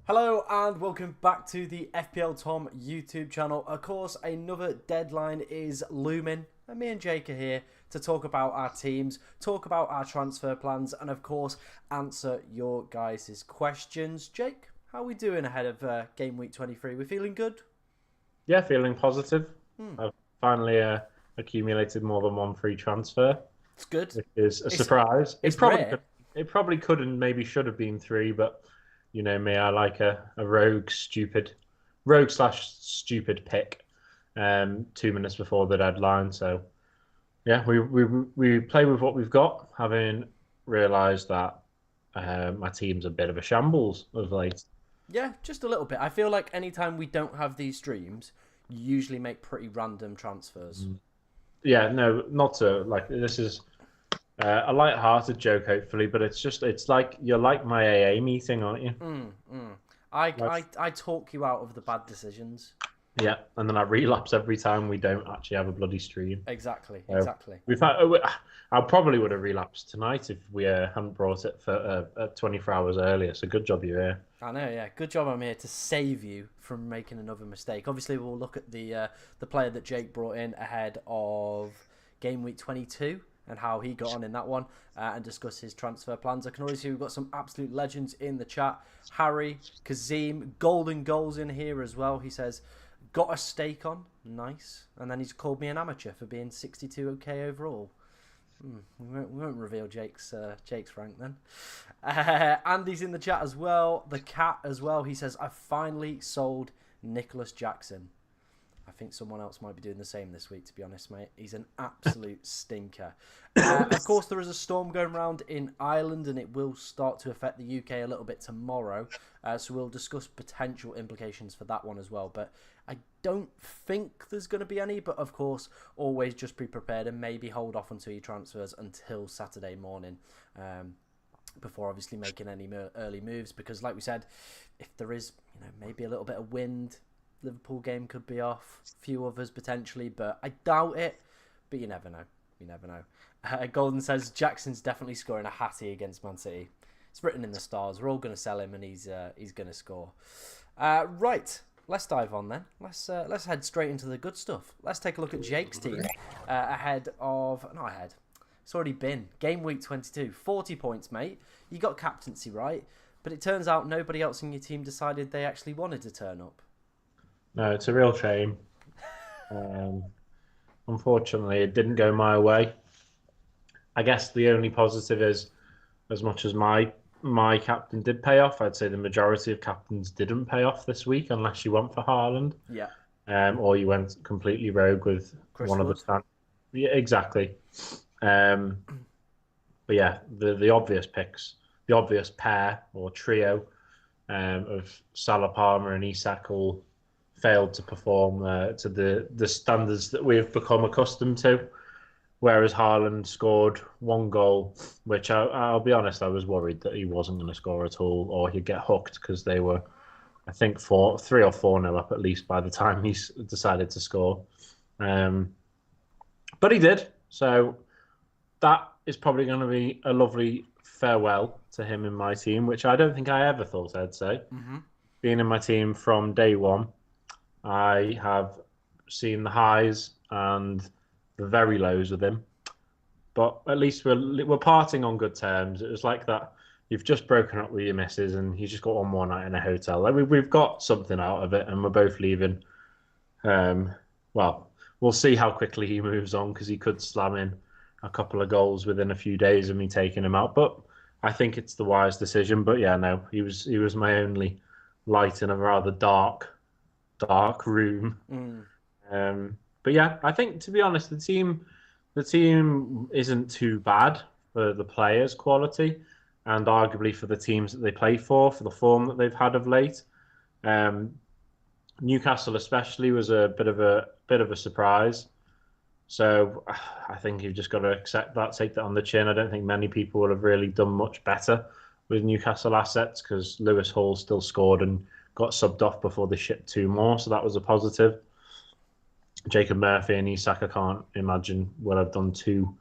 Hello and welcome back to the FPL Tom YouTube channel. Of course, another deadline is looming, and me and Jake are here to talk about our teams, talk about our transfer plans, and of course, answer your guys' questions. Jake, how are we doing ahead of game week 23? We feeling good? Yeah, feeling positive. I've finally accumulated more than one free transfer, It's good. which is a It's surprise. it's rare. It probably could and maybe should have been three, but you know me, I like a rogue slash stupid pick. 2 minutes before the deadline, so yeah, we play with what we've got, having realised that my team's a bit of a shambles of late. Yeah, just a little bit. I feel like anytime we don't have these streams, you usually make pretty random transfers. Yeah, no, not to like this is a light-hearted joke, hopefully, but it's like you're like my AA meeting, aren't you? Mm, mm. I, Like, I talk you out of the bad decisions. yeah, and then I relapse every time we don't actually have a bloody stream. Exactly, So exactly. we've had, I probably would have relapsed tonight if we hadn't brought it for 24 hours earlier. So good job, you here. I know, yeah. Good job I'm here to save you from making another mistake. Obviously, we'll look at the player that Jake brought in ahead of game week 22 and how he got on in that one and discuss his transfer plans. I can already see we've got some absolute legends in the chat. Harry, Kazim, Golden Goals in here as well. He says, got a stake on. Nice. And then he's called me an amateur for being 62 okay overall. We won't reveal Jake's rank then. Andy's in the chat as well. The cat as well. He says, I finally sold Nicholas Jackson. I think someone else might be doing the same this week, to be honest, mate. He's an absolute stinker. Of course, there is a storm going around in Ireland, and it will start to affect the UK a little bit tomorrow. So we'll discuss potential implications for that one as well. But I don't think there's going to be any. But of course, always just be prepared and maybe hold off until your transfers until Saturday morning. Before obviously making any early moves. Because like we said, if there is maybe a little bit of wind, Liverpool game could be off. A few others potentially, but I doubt it. But you never know. You never know. Golden says Jackson's definitely scoring a hattie against Man City. It's written in the stars. We're all going to sell him, and he's going to score. Right, let's dive on then. Let's head straight into the good stuff. Let's take a look at Jake's team ahead of not ahead. It's already been game week 22. 40 points, mate. You got captaincy right, but it turns out nobody else in your team decided they actually wanted to turn up. No, it's a real shame. Um, Unfortunately, it didn't go my way. I guess the only positive is, as much as my captain did pay off, I'd say the majority of captains didn't pay off this week, unless you went for Haaland, Yeah, or you went completely rogue with Chris one of the Wood. stand. Yeah, exactly. Um, but yeah, the obvious picks, the obvious pair or trio of Salah, Palmer, and Isak all failed to perform to the standards that we've become accustomed to. Whereas Haaland scored one goal, which I'll be honest, I was worried that he wasn't going to score at all, or he'd get hooked because they were, I think, 3 or 4 nil up at least by the time he decided to score. Um, but he did, so that is probably going to be a lovely farewell to him in my team, which I don't think I ever thought I'd say. Mm-hmm. Being in my team from day one, I have seen the highs and the very lows with him, but at least we're parting on good terms. It was like that. You've just broken up with your missus, and he's just got one more night in a hotel. Like we've got something out of it, and we're both leaving. Um, well, we'll see how quickly he moves on because he could slam in a couple of goals within a few days of me taking him out. But I think it's the wise decision. But yeah, no, he was my only light in a rather dark room. Mm. But yeah, I think to be honest, the team isn't too bad for the players' quality, and arguably for the teams that they play for the form that they've had of late. Um, Newcastle especially was a bit of a surprise. So I think you've just got to accept that, take that on the chin. I don't think many people would have really done much better with Newcastle assets because Lewis Hall still scored and got subbed off before they shipped two more, so that was a positive. Jacob Murphy and Isak, I can't imagine would have done too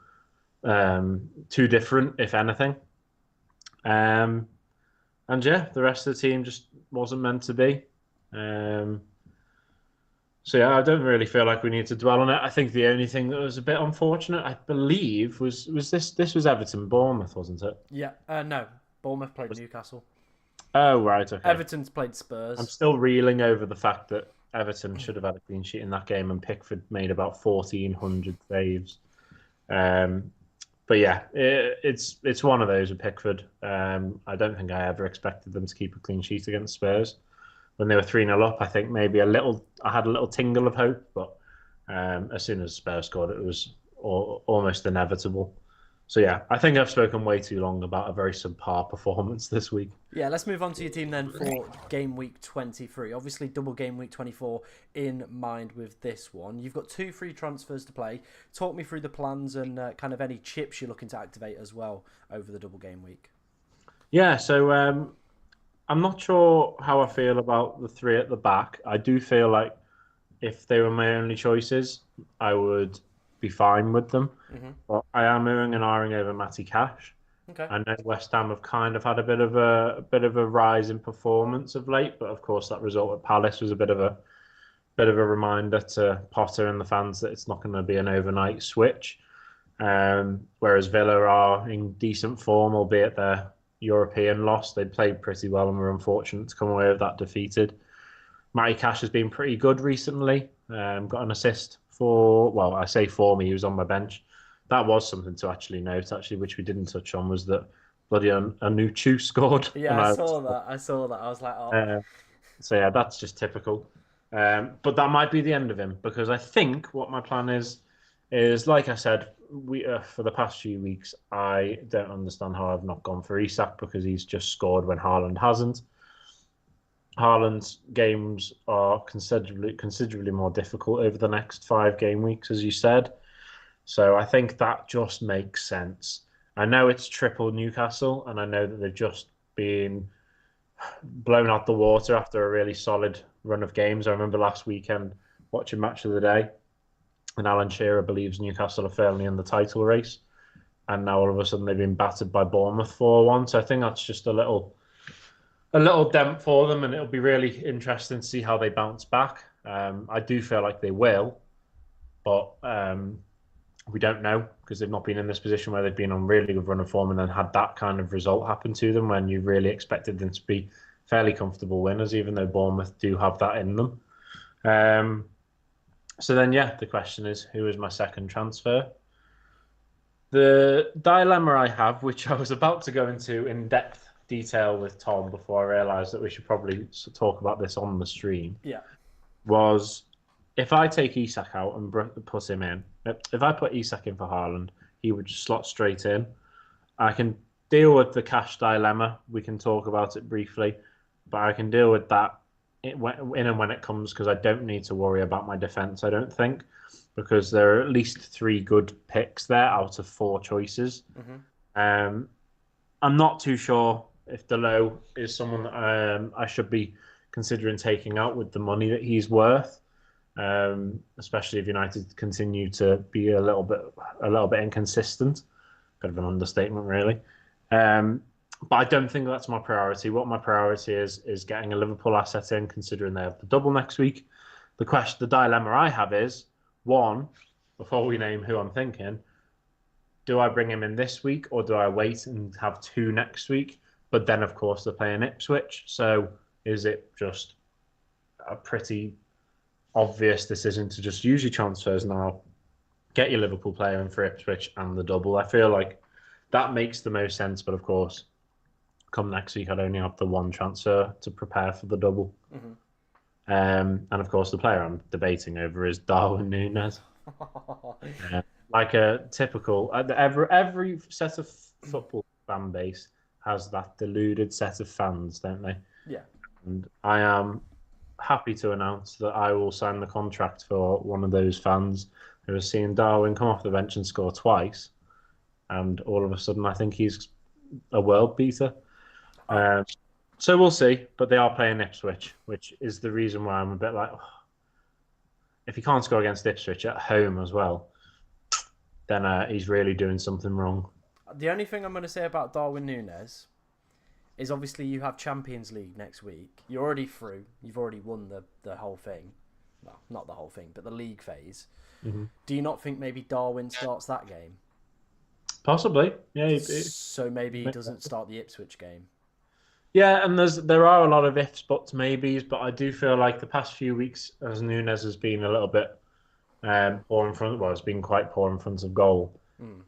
different, if anything. Um, And yeah, the rest of the team just wasn't meant to be. Um, so yeah, I don't really feel like we need to dwell on it. I think the only thing that was a bit unfortunate, I believe, was this was Everton Bournemouth, wasn't it? Yeah, no, Bournemouth played Newcastle. Oh right, okay. Everton's played I'm Spurs. still reeling over the fact that Everton should have had a clean sheet in that game, and Pickford made about 1,400 saves. Um, but yeah, it's one of those with Pickford. I don't think I ever expected them to keep a clean sheet against Spurs when they were 3-0 up. I think maybe I had a little tingle of hope, but as soon as Spurs scored, it was almost inevitable. So yeah, I think I've spoken way too long about a very subpar performance this week. Yeah, let's move on to your team then for game week 23. Obviously, double game week 24 in mind with this one. You've got 2 free transfers to play. Talk me through the plans and kind of any chips you're looking to activate as well over the double game week. Yeah, so I'm not sure how I feel about the 3 at the back. I do feel like if they were my only choices, I would be fine with them. Mm-hmm. But I am moving and ahhing over Matty Cash. Okay. I know West Ham have kind of had a bit of a rise in performance of late, but of course that result at Palace was a bit of a reminder to Potter and the fans that it's not going to be an overnight switch. Whereas Villa are in decent form, albeit their European loss. They played pretty well and were unfortunate to come away with that defeated. Matty Cash has been pretty good recently. Got an assist well, I say for me, he was on my bench. That was something to actually note, which we didn't touch on, was that bloody Anuchu scored. Yeah, And I saw that. I was like, oh. so yeah, that's just typical. But that might be the end of him, because I think what my plan is like I said, we for the past few weeks, I don't understand how I've not gone for Isak, because he's just scored when Haaland hasn't. Haaland's games are considerably more difficult over the next 5 game weeks, as you said. So I think that just makes sense. I know it's triple Newcastle, and I know that they've just been blown out the water after a really solid run of games. I remember last weekend watching Match of the Day, and Alan Shearer believes Newcastle are firmly in the title race, and now all of a sudden they've been battered by Bournemouth 4-1. So I think that's just a little dent for them, and it'll be really interesting to see how they bounce back. I do feel like they will, but we don't know, because they've not been in this position where they've been on really good run of form and then had that kind of result happen to them when you really expected them to be fairly comfortable winners, even though Bournemouth do have that in them. So then, yeah, the question is, who is my second transfer? The dilemma I have, which I was about to go into in depth detail with Tom before I realised that we should probably talk about this on the stream, Yeah. was if I take Isak out and put him in, if I put Isak in for Haaland, he would just slot straight in. I can deal with the cash dilemma. We can talk about it briefly, but I can deal with that in and when it comes, because I don't need to worry about my defence, I don't think, because there are at least 3 good picks there out of 4 choices. Mm-hmm. I'm not too sure if Delo is someone that I should be considering taking out with the money that he's worth, especially if United continue to be a little bit inconsistent. Bit of an understatement, really. But I don't think that's my priority. What my priority is getting a Liverpool asset in, considering they have the double next week. The dilemma I have is, one, before we name who I'm thinking, do I bring him in this week, or do I wait and have 2 next week? But then, of course, they're playing Ipswich. So is it just a pretty obvious decision to just use your transfers now, get your Liverpool player in for Ipswich and the double? I feel like that makes the most sense. But of course, come next week, I'd only have the 1 transfer to prepare for the double. Mm-hmm. And of course, the player I'm debating over is Darwin Núñez. Like a typical, every set of football fan base has that deluded set of fans, don't they? Yeah. And I am happy to announce that I will sign the contract for one of those fans who has seen Darwin come off the bench and score twice, and all of a sudden I think he's a world beater. So we'll see, but they are playing Ipswich, which is the reason why I'm a bit like, oh, if he can't score against Ipswich at home as well, then he's really doing something wrong. The only thing I'm going to say about Darwin Núñez is obviously you have Champions League next week. You're already through. You've already won the whole thing. Well, not the whole thing, but the league phase. Hmm. Do you not think maybe Darwin starts that game? Possibly, yeah. So maybe he doesn't start the Ipswich game. Yeah, and there are a lot of ifs, buts, maybes, but I do feel like the past few weeks, as Nunes has been a little bit poor in front, well, it's been quite poor in front of goal. Mm.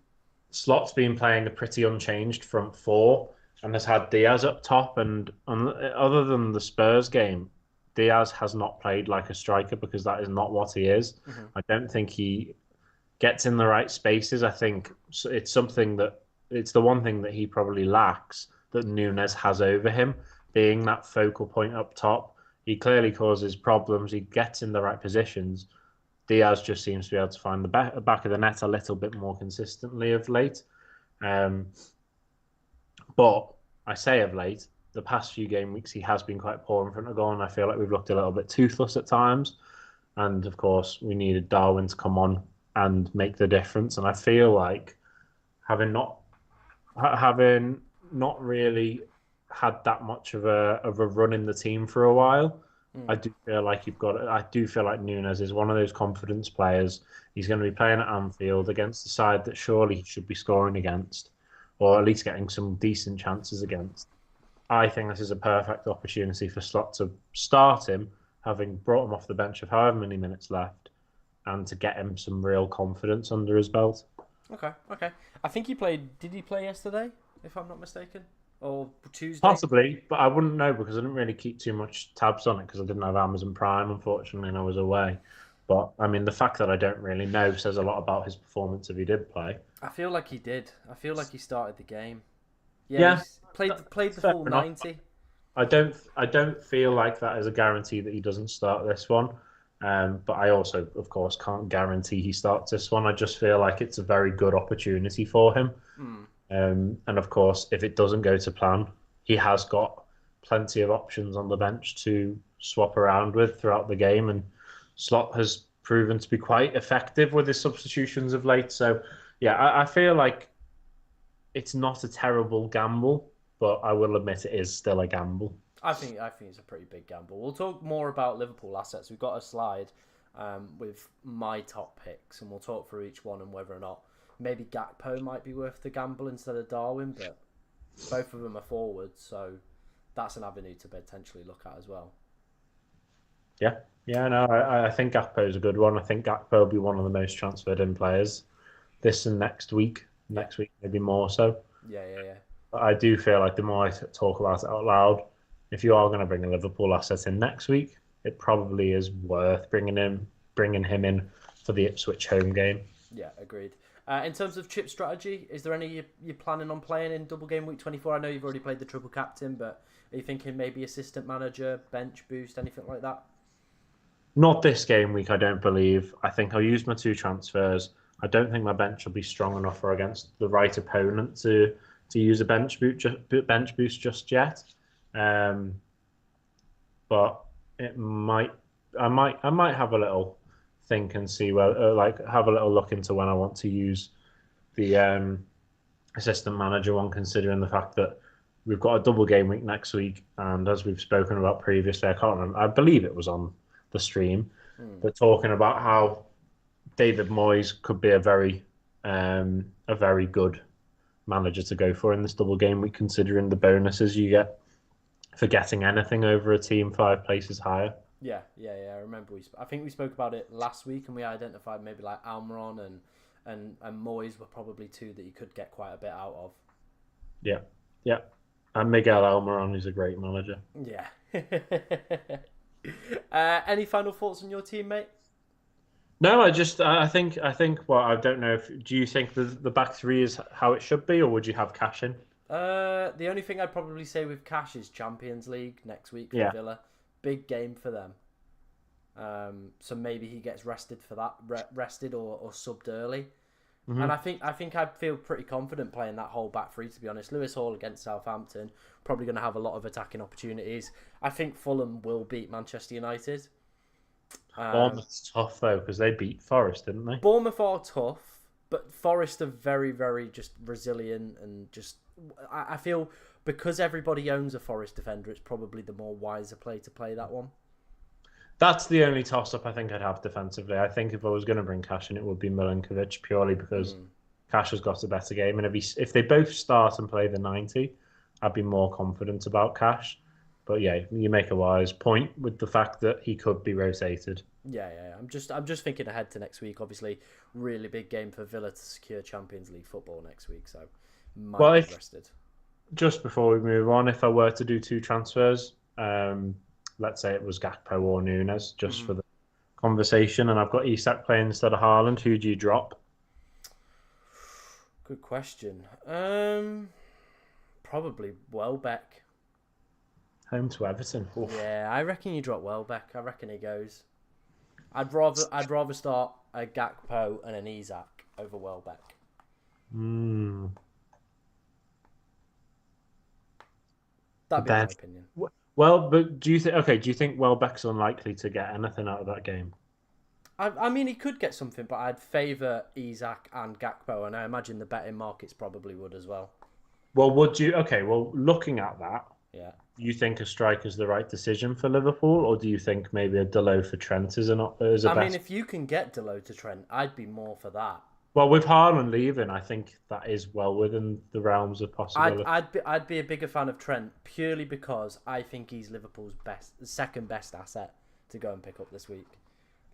Slot's been playing a pretty unchanged front four and has had Diaz up top. And other than the Spurs game, Diaz has not played like a striker because that is not what he is. Hmm. I don't think he gets in the right spaces. I think it's something that it's the one thing that he probably lacks that Nunes has over him, being that focal point up top. He clearly causes problems. He gets in the right positions. Diaz just seems to be able to find the back of the net a little bit more consistently of late. Um, but I say of late, the past few game weeks he has been quite poor in front of goal, and I feel like we've looked a little bit toothless at times. And of course, we needed Darwin to come on and make the difference. And I feel like having not having not really had that much of a run in the team for a while, I Mm. do feel like you've got. I do feel like Nunes is one of those confidence players. He's going to be playing at Anfield against the side that surely he should be scoring against, or at least getting some decent chances against. I think this is a perfect opportunity for Slot to start him, having brought him off the bench of however many minutes left, and to get him some real confidence under his belt. Okay, okay. I think he played. Did he play yesterday? If I'm not mistaken, or Tuesday? Possibly, but I wouldn't know because I didn't really keep too much tabs on it because I didn't have Amazon Prime, unfortunately, and I was away. But I mean, the fact that I don't really know says a lot about his performance if he did play. I feel like he did. I feel like he started the game. Yeah, Yeah, he's played the fair full enough. 90. I don't feel like that is a guarantee that he doesn't start this one. But I also, of course, can't guarantee he starts this one. I just feel like it's a very good opportunity for him. Mm. And of course, if it doesn't go to plan, he has got plenty of options on the bench to swap around with throughout the game. And Slot has proven to be quite effective with his substitutions of late. So, yeah, I feel like it's not a terrible gamble, but I will admit it is still a gamble. I think it's a pretty big gamble. We'll talk more about Liverpool assets. We've got a slide with my top picks, and we'll talk through each one and whether or not maybe Gakpo might be worth the gamble instead of Darwin. But both of them are forwards, so that's an avenue to potentially look at as well. Yeah, yeah, no, I think Gakpo is a good one. I think Gakpo will be one of the most transferred in players this and next week. Yeah, Next week, maybe more so. yeah, yeah, yeah. But I do feel like the more I talk about it out loud, if you are going to bring a Liverpool asset in next week, it probably is worth bringing him in for the Ipswich home game. Yeah, agreed. In terms of chip strategy, is there any you're planning on playing in double game week 24? I know you've already played the triple captain, but are you thinking maybe assistant manager, bench boost, anything like that? Not this game week, I don't believe. I think I'll use my two transfers. I don't think my bench will be strong enough for against the right opponent to use a bench boost just yet. Um, but it might, I might have a little think and see where, like, have a little look into when I want to use the assistant manager one, considering the fact that we've got a double game week next week, and as we've spoken about previously, I can't remember. I believe it was on the stream, Hmm. but talking about how David Moyes could be a very good manager to go for in this double game week, considering the bonuses you get for getting anything over a team 5 places higher. Yeah, yeah, yeah. I remember I think we spoke about it last week, and we identified maybe like Almiron and Moyes were probably two that you could get quite a bit out of. Yeah, yeah. And Miguel Almiron is a great manager. Yeah. Any final thoughts on your team, mate? No, I think. Well, I don't know. If do you think the back three is how it should be, or would you have cash in? The only thing I'd probably say with Cash is Champions League next week for Yeah. Villa. Big game for them. So maybe he gets rested for that, rested or subbed early. And Hmm. I think I'd feel pretty confident playing that whole back three. To be honest, Lewis Hall against Southampton probably going to have a lot of attacking opportunities. I think Fulham will beat Manchester United. Bournemouth's tough though because they beat Forest, didn't they? Bournemouth are tough, but Forest are very, very just resilient and just I feel because everybody owns a Forest defender, it's probably the more wiser play to play that one. That's the only toss-up I think I'd have defensively. I think if I was going to bring Cash in, it would be Milinkovic purely because Cash has got a better game, and if they both start and play the 90, I'd be more confident about Cash. But yeah, you make a wise point with the fact that he could be rotated. Yeah. I'm just thinking ahead to next week. Obviously, really big game for Villa to secure Champions League football next week, so might be rested. Just before we move on, if I were to do two transfers, let's say it was Gakpo or Nunes, just for the conversation, and I've got Isak playing instead of Haaland, who do you drop? Good question. Probably Welbeck. Home to Everton. Oof. Yeah, I reckon you drop Welbeck. I reckon he goes. I'd rather start a Gakpo and an Isak over Welbeck. That'd be my opinion. Well, but do you think Welbeck's unlikely to get anything out of that game? I mean, he could get something, but I'd favour Isak and Gakpo, and I imagine the betting markets probably would as well. Well, would you? Okay, well, looking at that, yeah, you think a striker's the right decision for Liverpool, or do you think maybe a Dalot for Trent is I mean, if you can get Dalot to Trent, I'd be more for that. Well, with Haaland leaving, I think that is well within the realms of possibility. I'd be a bigger fan of Trent purely because I think he's Liverpool's second best asset to go and pick up this week.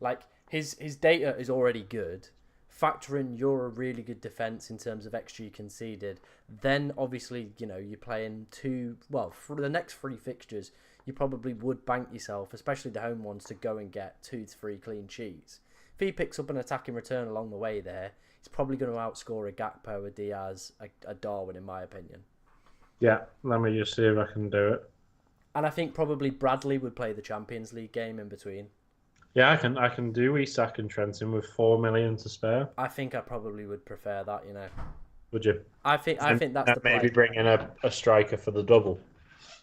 Like his data is already good. Factor in you're a really good defense in terms of XG conceded. Then obviously you're playing for the next 3 fixtures, you probably would bank yourself, especially the home ones, to go and get 2 to 3 clean sheets. If he picks up an attacking return along the way there, he's probably going to outscore a Gakpo, a Diaz, a Darwin, in my opinion. Yeah, let me just see if I can do it. And I think probably Bradley would play the Champions League game in between. Yeah, I can do Isak and Trenton with 4 million to spare. I think I probably would prefer that. Would you? I think that's the play. Maybe bring in a striker for the double.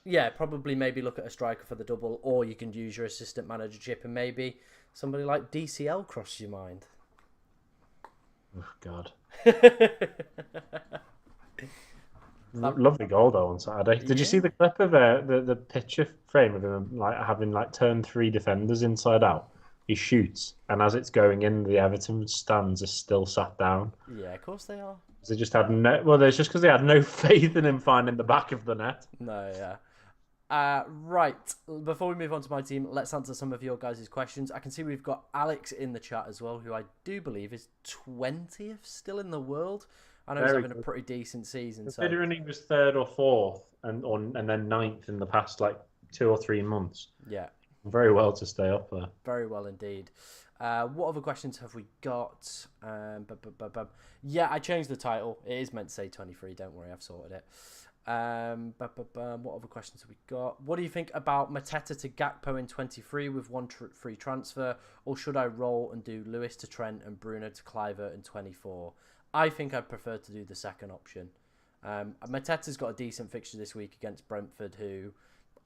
Yeah, probably maybe look at a striker for the double, or you can use your assistant manager chip and maybe somebody like DCL cross your mind. Oh God. Lovely goal though on Saturday. Did you see the clip of the picture frame of him having turned 3 defenders inside out? He shoots, and as it's going in, the Everton stands are still sat down. Yeah, of course they are. They just had no. Well, it's just because they had no faith in him finding the back of the net. No, yeah. Right. Before we move on to my team, let's answer some of your guys' questions. I can see we've got Alex in the chat as well, who I do believe is 20th still in the world. I know he's having a pretty decent season. Considering he was 3rd or 4th and then 9th in the past 2 or 3 months. Yeah. Very well to stay up there. Very well indeed. What other questions have we got? Yeah, I changed the title. It is meant to say 23. Don't worry, I've sorted it. What other questions have we got? What do you think about Mateta to Gakpo in 23 with one free transfer? Or should I roll and do Lewis to Trent and Bruno to Kluivert in 24? I think I'd prefer to do the second option. Mateta's got a decent fixture this week against Brentford, who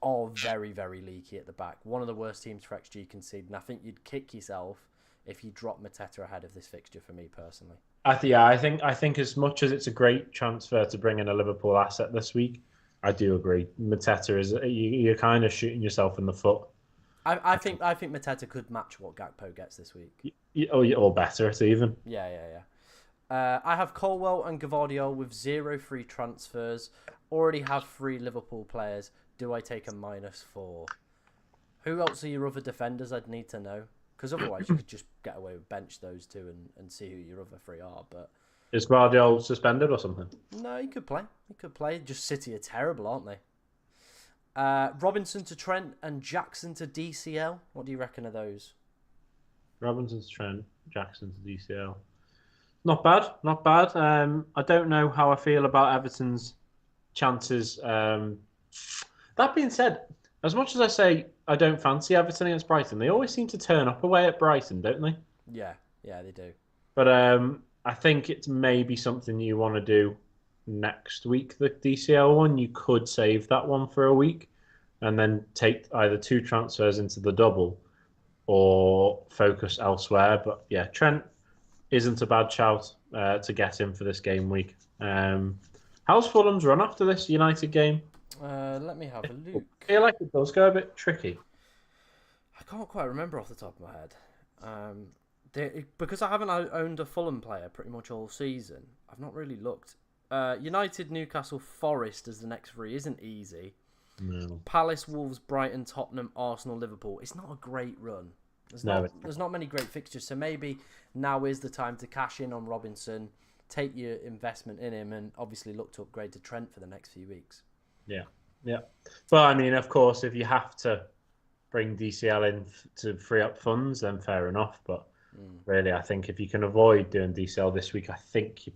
are very, very leaky at the back. One of the worst teams for XG conceded, and I think you'd kick yourself if you drop Mateta ahead of this fixture for me personally. I think as much as it's a great transfer to bring in a Liverpool asset this week, I do agree. Mateta is you're kind of shooting yourself in the foot. I think Mateta could match what Gakpo gets this week. Or better, it's even. Yeah. I have Colwell and Gvardiol with 0 free transfers. Already have 3 Liverpool players. Do I take a -4? Who else are your other defenders? I'd need to know. Because otherwise you could just get away with bench those 2 and see who your other 3 are. But is Gvardiol suspended or something? No, he could play. Just City are terrible, aren't they? Robinson to Trent and Jackson to DCL. What do you reckon of those? Robinson to Trent, Jackson to DCL. Not bad. I don't know how I feel about Everton's chances. That being said, as much as I say I don't fancy Everton against Brighton, they always seem to turn up away at Brighton, don't they? Yeah, they do. But I think it's maybe something you want to do next week, the DCL one. You could save that one for a week and then take either 2 transfers into the double or focus elsewhere. But yeah, Trent isn't a bad shout to get him for this game week. How's Fulham's run after this United game? Let me have a I look. feel like it does go a bit tricky. I can't quite remember off the top of my head. Because I haven't owned a Fulham player pretty much all season, I've not really looked. United, Newcastle, Forest as the next three isn't easy. No. Palace, Wolves, Brighton, Tottenham, Arsenal, Liverpool. It's not a great run. There's not many great fixtures, so maybe now is the time to cash in on Robinson, take your investment in him, and obviously look to upgrade to Trent for the next few weeks. Yeah, yeah. Well, I mean, of course, if you have to bring DCL in to free up funds, then fair enough. But really, I think if you can avoid doing DCL this week, I think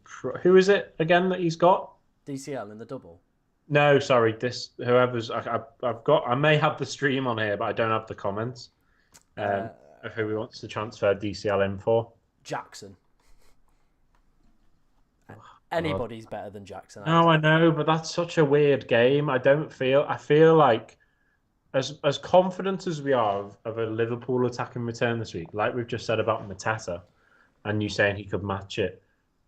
who is it again that he's got? DCL in the double. No, sorry, this whoever's I've got. I may have the stream on here, but I don't have the comments of who he wants to transfer DCL in for. Jackson. Anybody's better than Jackson. No, I know, but that's such a weird game. I feel like as confident as we are of a Liverpool attacking return this week, like we've just said about Mateta, and you saying he could match it,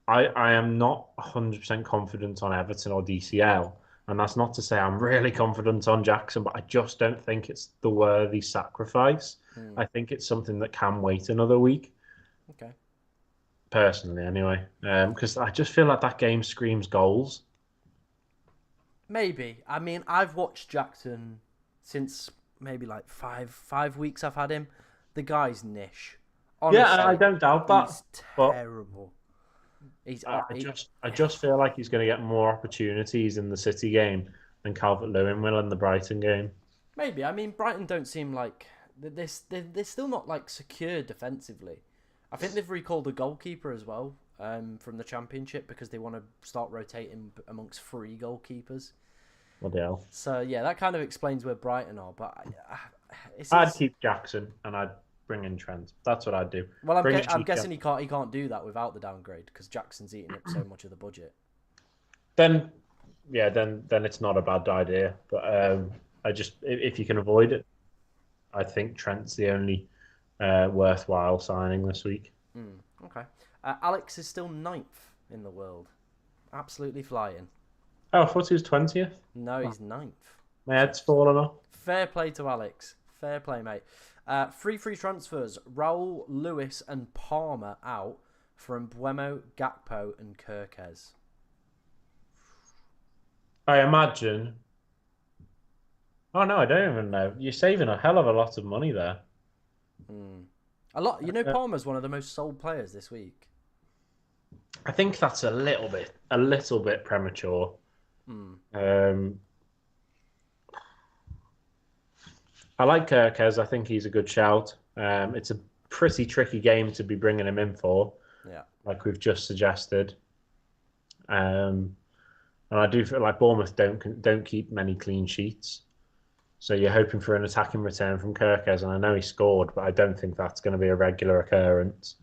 I am not 100% confident on Everton or DCL. And that's not to say I'm really confident on Jackson, but I just don't think it's the worthy sacrifice. I think it's something that can wait another week. Okay. Personally, anyway. Because I just feel like that game screams goals. Maybe. I mean, I've watched Jackson since maybe like five weeks I've had him. The guy's niche. Honestly, Yeah, I don't doubt that. He's terrible. I just feel like he's going to get more opportunities in the City game than Calvert-Lewin will in the Brighton game. Maybe. I mean, Brighton don't seem like they're still not like secure defensively. I think they've recalled a goalkeeper as well from the Championship because they want to start rotating amongst three goalkeepers. Bloody hell. So yeah, that kind of explains where Brighton are. But I'd keep Jackson and I'd bring in Trent. That's what I'd do. Well, I'm guessing he can't do that without the downgrade because Jackson's eating up so much of the budget. Then it's not a bad idea. But if you can avoid it, I think Trent's the only worthwhile signing this week. Okay. Alex is still 9th in the world. Absolutely flying. Oh, I thought he was 20th. No, he's 9th. My head's fallen off. Fair play to Alex. Fair play, mate. Free transfers. Raul, Lewis and Palmer out from Buemo, Gakpo and Kirkez. I imagine... Oh, no, I don't even know. You're saving a hell of a lot of money there. A lot. You know, Palmer's one of the most sold players this week. I think that's a little bit premature. I like Kirkez. I think he's a good shout. It's a pretty tricky game to be bringing him in for, like we've just suggested. And I do feel like Bournemouth don't keep many clean sheets, so you're hoping for an attacking return from Kirkez. And I know he scored, but I don't think that's going to be a regular occurrence.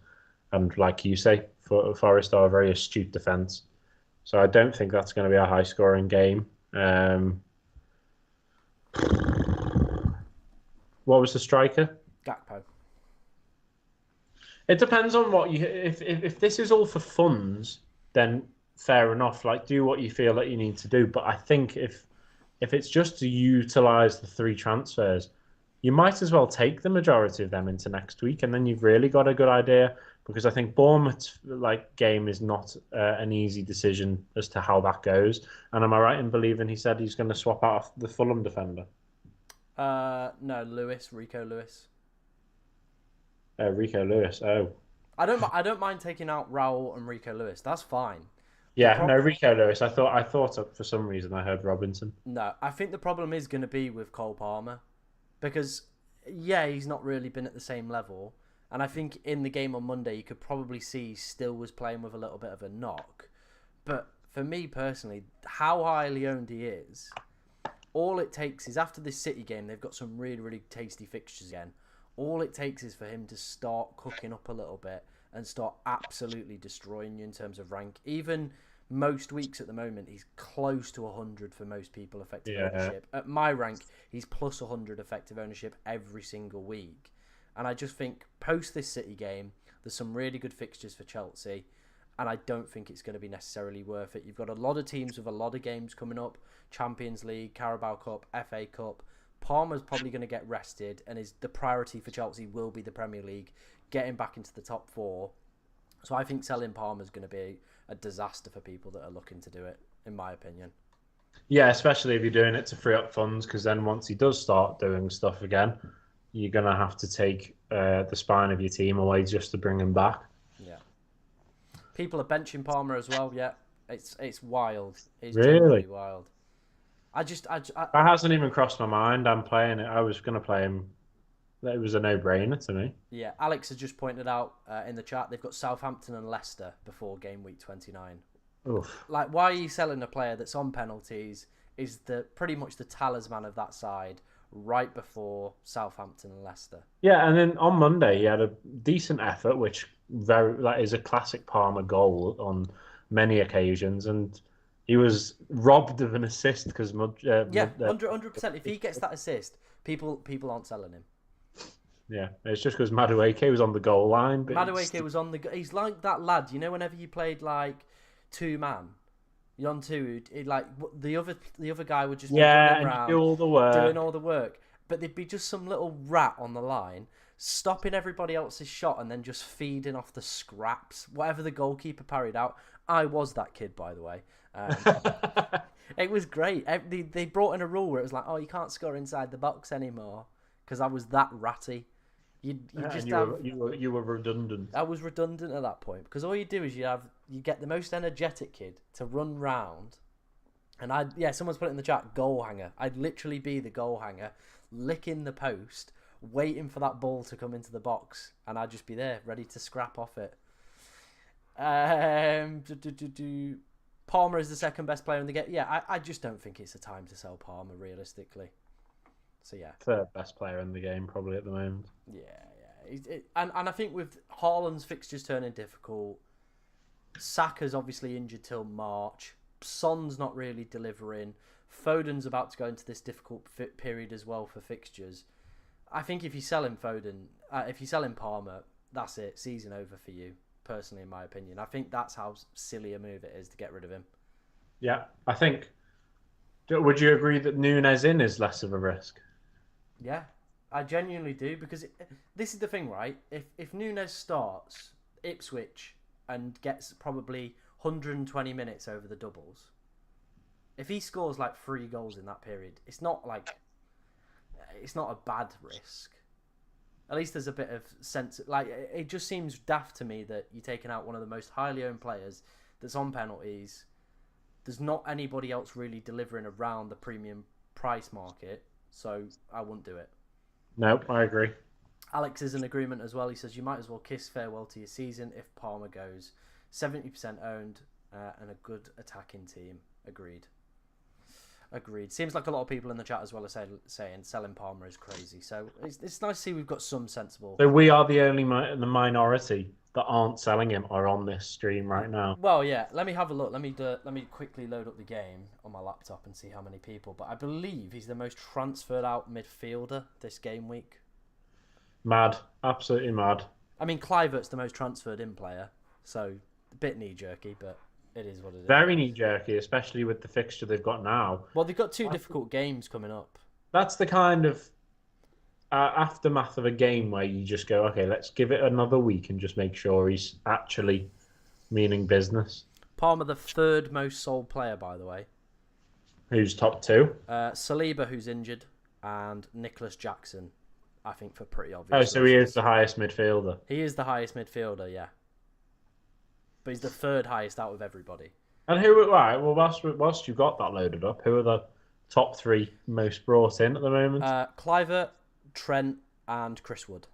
And like you say, Forest are a very astute defence, so I don't think that's going to be a high-scoring game. What was the striker? Gakpo. It depends on what you. If this is all for funds, then fair enough. Like, do what you feel that you need to do. But I think if it's just to utilise the 3 transfers, you might as well take the majority of them into next week, and then you've really got a good idea. Because I think Bournemouth's game is not an easy decision as to how that goes. And am I right in believing he said he's going to swap out the Fulham defender? No, Rico Lewis. Rico Lewis. Oh, I don't mind taking out Raul and Rico Lewis. That's fine. Yeah, no, Rico Lewis. I thought for some reason I heard Robinson. No, I think the problem is going to be with Cole Palmer, because he's not really been at the same level, and I think in the game on Monday you could probably see he still was playing with a little bit of a knock. But for me personally, how highly owned he is, all it takes is after this City game, they've got some really, really tasty fixtures again. All it takes is for him to start cooking up a little bit and start absolutely destroying you in terms of rank. Even most weeks at the moment, he's close to 100 for most people effective ownership. At my rank, he's plus 100 effective ownership every single week. And I just think post this City game, there's some really good fixtures for Chelsea. and I don't think it's going to be necessarily worth it. You've got a lot of teams with a lot of games coming up: Champions League, Carabao Cup, FA Cup. Palmer's probably going to get rested, and the priority for Chelsea will be the Premier League, getting back into the top 4. So I think selling Palmer is going to be a disaster for people that are looking to do it, in my opinion. Yeah, especially if you're doing it to free up funds, because then once he does start doing stuff again, you're going to have to take the spine of your team away just to bring him back. Yeah. People are benching Palmer as well, yeah. It's wild. It's Really? genuinely wild. That hasn't even crossed my mind. I'm playing it. I was going to play him. It was a no-brainer to me. Yeah, Alex has just pointed out in the chat they've got Southampton and Leicester before game week 29. Oof. Like, why are you selling a player that's on penalties, is pretty much the talisman of that side, right before Southampton and Leicester? Yeah, and then on Monday he had a decent effort, which is a classic Palmer goal on many occasions, and he was robbed of an assist because 100%. If he gets that assist, people aren't selling him. Yeah, it's just because Madueke was on the goal line. Madueke was on the. He's like that lad, you know. Whenever you played like 2-man, you're on 2. Like the other guy would just be running around, do all the work, doing all the work, but there'd be just some little rat on the line, stopping everybody else's shot and then just feeding off the scraps, whatever the goalkeeper parried out. I was that kid, by the way. It was great. They brought in a rule where it was like, oh, you can't score inside the box anymore because I was that ratty. You were redundant. I was redundant at that point because all you do is you get the most energetic kid to run round, and someone's put it in the chat, goal hanger. I'd literally be the goal hanger, licking the post, waiting for that ball to come into the box, and I'd just be there ready to scrap off it. Palmer is the second best player in the game. Yeah, I just don't think it's a time to sell Palmer realistically. So yeah, third best player in the game probably at the moment. Yeah. And I think with Haaland's fixtures turning difficult, Saka's obviously injured till March. Son's not really delivering. Foden's about to go into this difficult period as well for fixtures. I think if you're selling Palmer, that's it. Season over for you. Personally, in my opinion, I think that's how silly a move it is to get rid of him. Yeah, I think. Would you agree that Nunes in is less of a risk? Yeah, I genuinely do, because this is the thing, right? If Nunes starts Ipswich and gets probably 120 minutes over the doubles, if he scores like 3 goals in that period, it's not a bad risk. At least there's a bit of sense. Like, it just seems daft to me that you're taking out one of the most highly owned players that's on penalties. There's not anybody else really delivering around the premium price market, so I wouldn't do it. No, I agree. Alex is in agreement as well. He says you might as well kiss farewell to your season if Palmer goes. 70% owned and a good attacking team. Agreed. Seems like a lot of people in the chat as well are saying selling Palmer is crazy. So it's nice to see we've got some sensible. So we are the only the minority that aren't selling him are on this stream right now. Well, yeah. Let me have a look. Let me quickly load up the game on my laptop and see how many people. But I believe he's the most transferred out midfielder this game week. Mad, absolutely mad. I mean, Kluivert's the most transferred in player, so a bit knee jerky, but. It is what it is. Very knee-jerky, especially with the fixture they've got now. Well, they've got 2 difficult games coming up. That's the kind of aftermath of a game where you just go, okay, let's give it another week and just make sure he's actually meaning business. Palmer, the 3rd most sold player, by the way. Who's top 2? Saliba, who's injured, and Nicholas Jackson, I think, for pretty obvious reasons. So he is the highest midfielder. He is the highest midfielder, yeah. But he's the 3rd highest out of everybody. And who? Right. Well, whilst you've got that loaded up, who are the top 3 most brought in at the moment? Kluivert, Trent, and Chris Wood.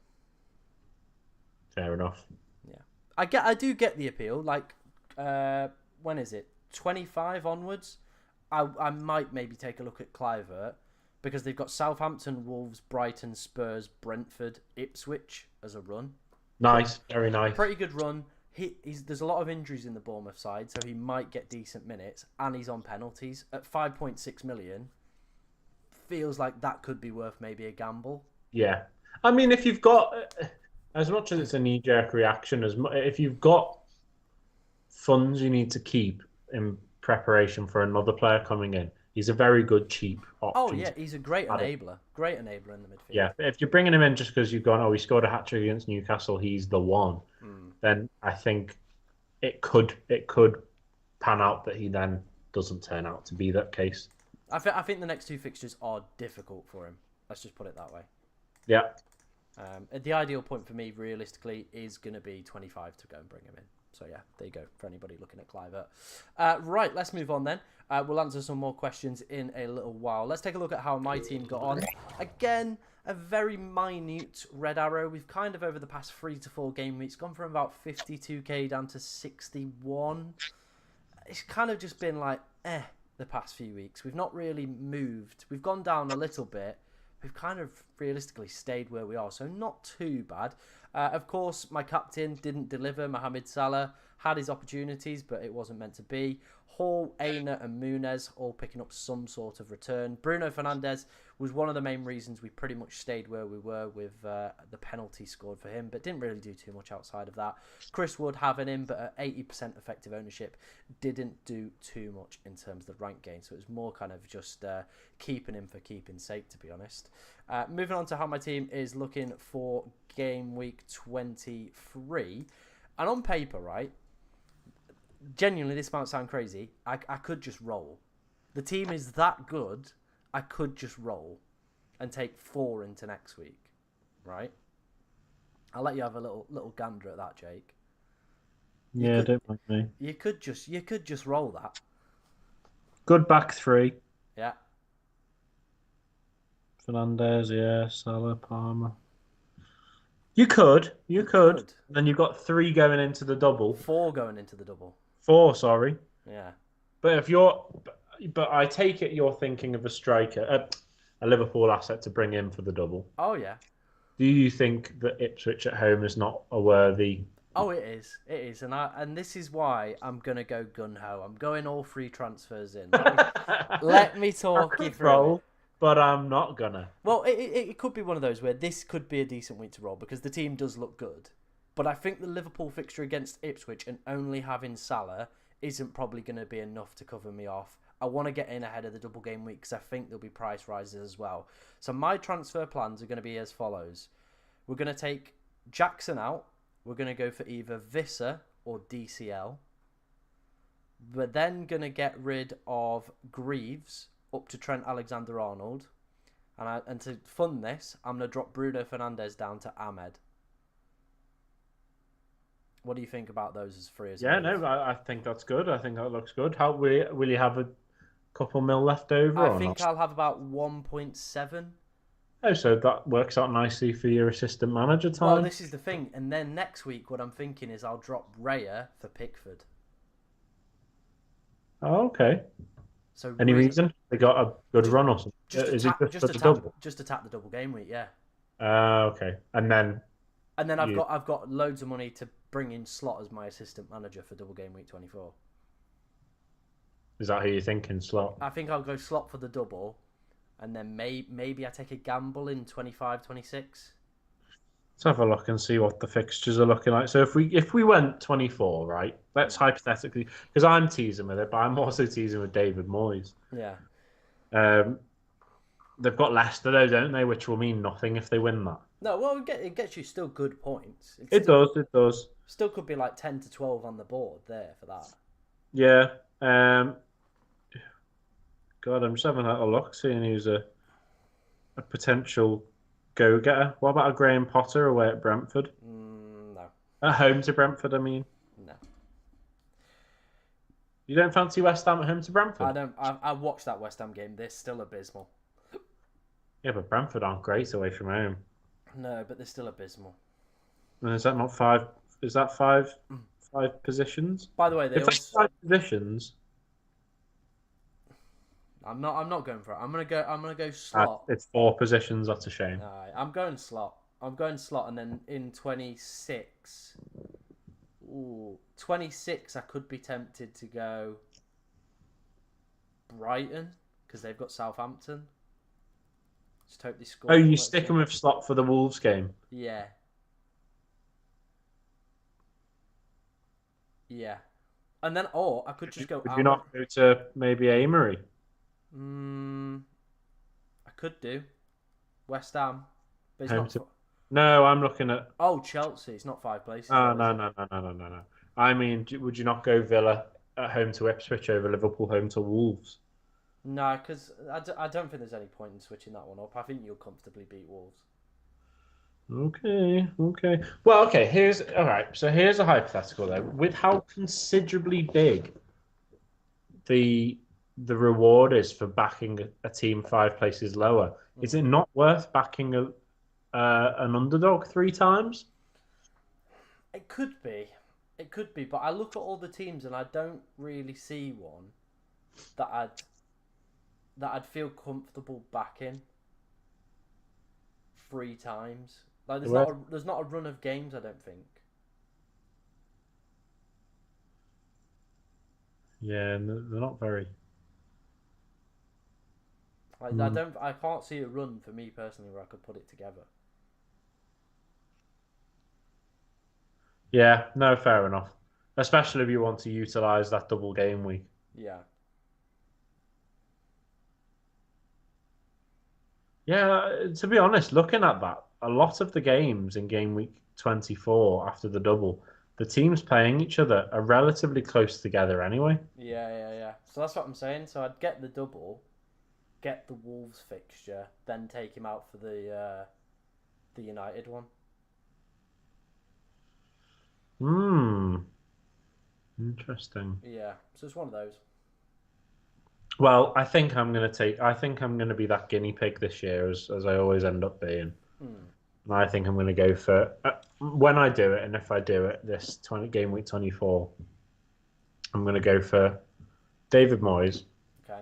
Fair enough. Yeah, I do get the appeal. Like, when is it? 25 onwards. I might maybe take a look at Kluivert because they've got Southampton, Wolves, Brighton, Spurs, Brentford, Ipswich as a run. Nice, very nice. Pretty good run. There's a lot of injuries in the Bournemouth side, so he might get decent minutes, and he's on penalties. At 5.6 million, feels like that could be worth maybe a gamble. Yeah. I mean, if you've got, as much as it's a knee-jerk reaction, if you've got funds you need to keep in preparation for another player coming in, he's a very good cheap Oh option. yeah, he's a great enabler. Great enabler in the midfield. Yeah, if you're bringing him in just because you've gone, oh, he scored a hat trick against Newcastle, he's the one. Then I think it could pan out that he then doesn't turn out to be that case. I think the next two fixtures are difficult for him. Let's just put it that way. Yeah. The ideal point for me, realistically, is going to be 25 to go and bring him in. So yeah, there you go for anybody looking at Clivert. Right, let's move on then. We'll answer some more questions in a little while. Let's take a look at how my team got on. Again, a very minute red arrow. We've kind of over the past 3 to 4 game weeks gone from about 52k down to 61. It's kind of just been like the past few weeks. We've not really moved. We've gone down a little bit. We've kind of realistically stayed where we are, so not too bad. Of course, my captain didn't deliver. Mohamed Salah had his opportunities, but it wasn't meant to be. Hall, Aina and Muniz all picking up some sort of return. Bruno Fernandes was one of the main reasons we pretty much stayed where we were with the penalty scored for him, but didn't really do too much outside of that. Chris Wood having him, but at 80% effective ownership, didn't do too much in terms of the rank gain, so it was more kind of just keeping him for keeping's sake, to be honest. Moving on to how my team is looking for game week 23, and on paper, right, genuinely, this might sound crazy. I could just roll. The team is that good. I could just roll and take 4 into next week, right? I'll let you have a little gander at that, Jake. Don't mind me. You could just roll that. Good back three. Yeah. Fernandes, yeah, Salah, Palmer. You could. Then you've got 3 going into the double. 4 going into the double. 4, sorry. Yeah. But I take it you're thinking of a striker, a Liverpool asset to bring in for the double. Oh yeah. Do you think that Ipswich at home is not a worthy? Oh, it is, and this is why I'm gonna go gun ho. I'm going all 3 transfers in. Let me talk you through it. But I'm not gonna. Well, it could be one of those where this could be a decent week to roll because the team does look good. But I think the Liverpool fixture against Ipswich and only having Salah isn't probably going to be enough to cover me off. I want to get in ahead of the double game week because I think there'll be price rises as well. So my transfer plans are going to be as follows. We're going to take Jackson out. We're going to go for either Visser or DCL. We're then going to get rid of Greaves up to Trent Alexander-Arnold. And to fund this, I'm going to drop Bruno Fernandes down to Ahmed. What do you think about those as 3 as I think that's good. I think that looks good. How will you have a couple mil left over? I think I'll have about 1.7. Oh, so that works out nicely for your assistant manager time. Well, this is the thing. And then next week, what I'm thinking is I'll drop Raya for Pickford. Oh, okay. So any reason? They got a good run or something? Just attack the double game week, yeah. Okay. And then I've got loads of money to bring in Slot as my assistant manager for double game week 24. Is that who you're thinking, Slot? I think I'll go Slot for the double, and then maybe I take a gamble in 25, 26. Let's have a look and see what the fixtures are looking like. So if we went 24, right? Let's hypothetically, because I'm teasing with it, but I'm also teasing with David Moyes. Yeah. They've got Leicester though, don't they? Which will mean nothing if they win that. No, well, it gets you still good points. It does. Still could be like 10 to 12 on the board there for that. Yeah. God, I'm just having a look, seeing who's a potential go-getter. What about a Graham Potter away at Brentford? No. At home to Brentford, I mean. No. You don't fancy West Ham at home to Brentford? I don't. I watched that West Ham game. They're still abysmal. Yeah, but Brentford aren't great away from home. No, but they're still abysmal. And is that not 5? Is that 5 positions? By the way, if that's 5 positions, I'm not going for it. I'm gonna go Slot. It's 4 positions. That's a shame. I'm going Slot. And then in 26. 26. I could be tempted to go Brighton because they've got Southampton. Just hope they score. Oh, you sticking with Slot for the Wolves game? Yeah. Yeah. And then, or I could just go Would you out. not go to maybe Amory? Mm, I could do West Ham, but it's Home not. to. No, I'm looking at. Oh, Chelsea. It's not 5 places Oh, though, is no, it? no, no, no, no, no, no. I mean, would you not go Villa at home to Ipswich over Liverpool home to Wolves? No, because I don't think there's any point in switching that one up. I think you'll comfortably beat Wolves. Okay, okay. Well, okay. Here's all right. So here's a hypothetical though. With how considerably big the the reward is for backing a team 5 places lower, is Mm. it not worth backing an underdog 3 times? It could be. It could be, but I look at all the teams and I don't really see one that I'd feel comfortable backing 3 times. Like there's not a run of games I don't think. Yeah, they're not very. Like Hmm. I can't see a run for me personally where I could put it together. Yeah, no, fair enough. Especially if you want to utilize that double game week. Yeah. Yeah, to be honest, looking at that, a lot of the games in game week 24 after the double, the teams playing each other are relatively close together anyway. Yeah. So that's what I'm saying. So I'd get the double, get the Wolves fixture, then take him out for the United one. Hmm, interesting. Yeah. So it's one of those. Well, I think I'm gonna be that guinea pig this year, as I always end up being. Hmm. And I think I'm gonna go for when I do it, and if I do it this 20 game week 24, I'm gonna go for David Moyes, Okay.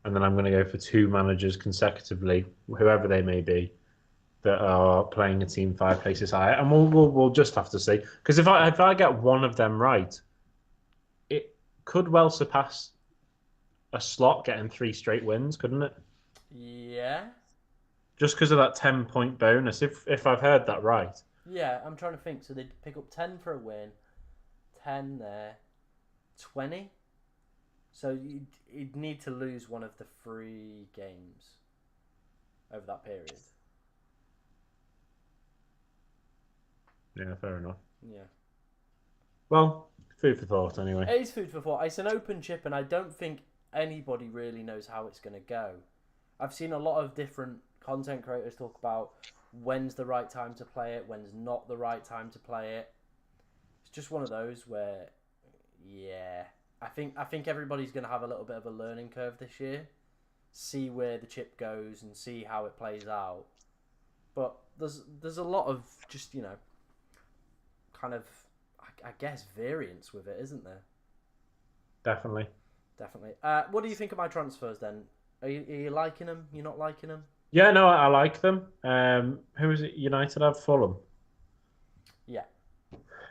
and then I'm gonna go for 2 managers consecutively, whoever they may be, that are playing a team 5 places higher, and we'll just have to see. Because if I get one of them right, it could well surpass a slot getting 3 straight wins, couldn't it? Yeah. Just because of that 10 point bonus, if I've heard that right. Yeah. I'm trying to think. So they'd pick up 10 for a win, 10 there, 20. So you'd need to lose one of the 3 games over that period. Yeah, fair enough. Yeah. Well, food for thought anyway. It is food for thought. It's an open chip, and I don't think anybody really knows how it's going to go. I've seen a lot of different content creators talk about when's the right time to play it, when's not the right time to play it. It's just one of those where, yeah, I think everybody's going to have a little bit of a learning curve this year. See where the chip goes and see how it plays out. But there's a lot of just kind of I guess variance with it, isn't there? Definitely. Definitely. What do you think of my transfers then? Are you liking them? You're not liking them? Yeah, no, I like them. Who is it? United have Fulham. Yeah.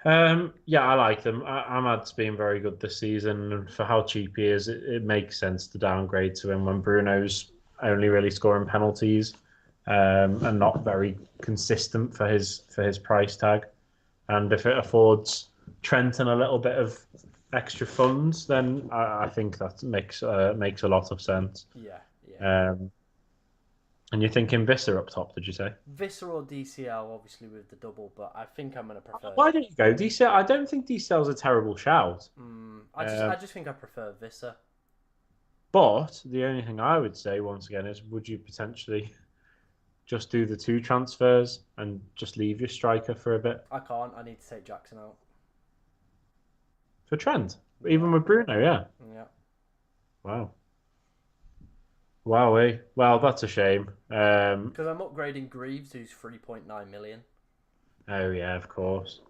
Yeah, I like them. Ahmad's been very good this season, and for how cheap he is, it makes sense to downgrade to him when Bruno's only really scoring penalties, and not very consistent for his price tag. And if it affords Trenton a little bit of extra funds, then I think that makes a lot of sense. Yeah. Um, and you're thinking Visser up top, did you say? Visser or DCL, obviously with the double, but I think I'm going to prefer. Why don't you go DCL? I don't think DCL's a terrible shout. I just think I prefer Visser. But the only thing I would say once again is, would you potentially just do the 2 transfers and just leave your striker for a bit I can't. I need to take Jackson out. for Trent, Yeah. even with Bruno? Yeah. Yeah. Wow. Wowee. Well, that's a shame. Because I'm upgrading Greaves, who's 3.9 million. Oh yeah, of course.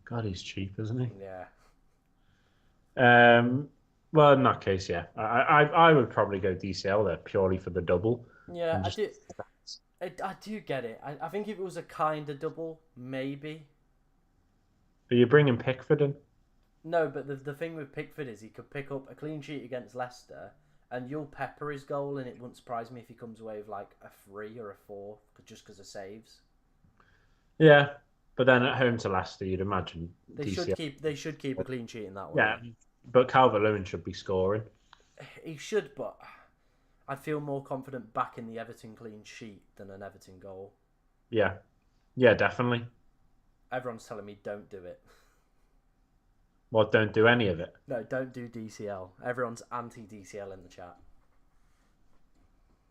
God, he's cheap, isn't he? Yeah. Well, in that case, yeah, I would probably go DCL there purely for the double. Yeah, And I just, do. I do get it. I think if it was a kind of double, maybe. Are you bringing Pickford in? No, but the thing with Pickford is he could pick up a clean sheet against Leicester, and you'll pepper his goal, and it wouldn't surprise me if he comes away with like a 3 or a 4 just because of saves. Yeah, But then at home to Leicester, you'd imagine DCL. They should keep a clean sheet in that one. Yeah, but Calvert-Lewin should be scoring. He should, but I'd feel more confident backing the Everton clean sheet than an Everton goal. Yeah, yeah, definitely. Everyone's telling me don't do it. Well, don't do any of it. No, don't do DCL. Everyone's anti-DCL in the chat.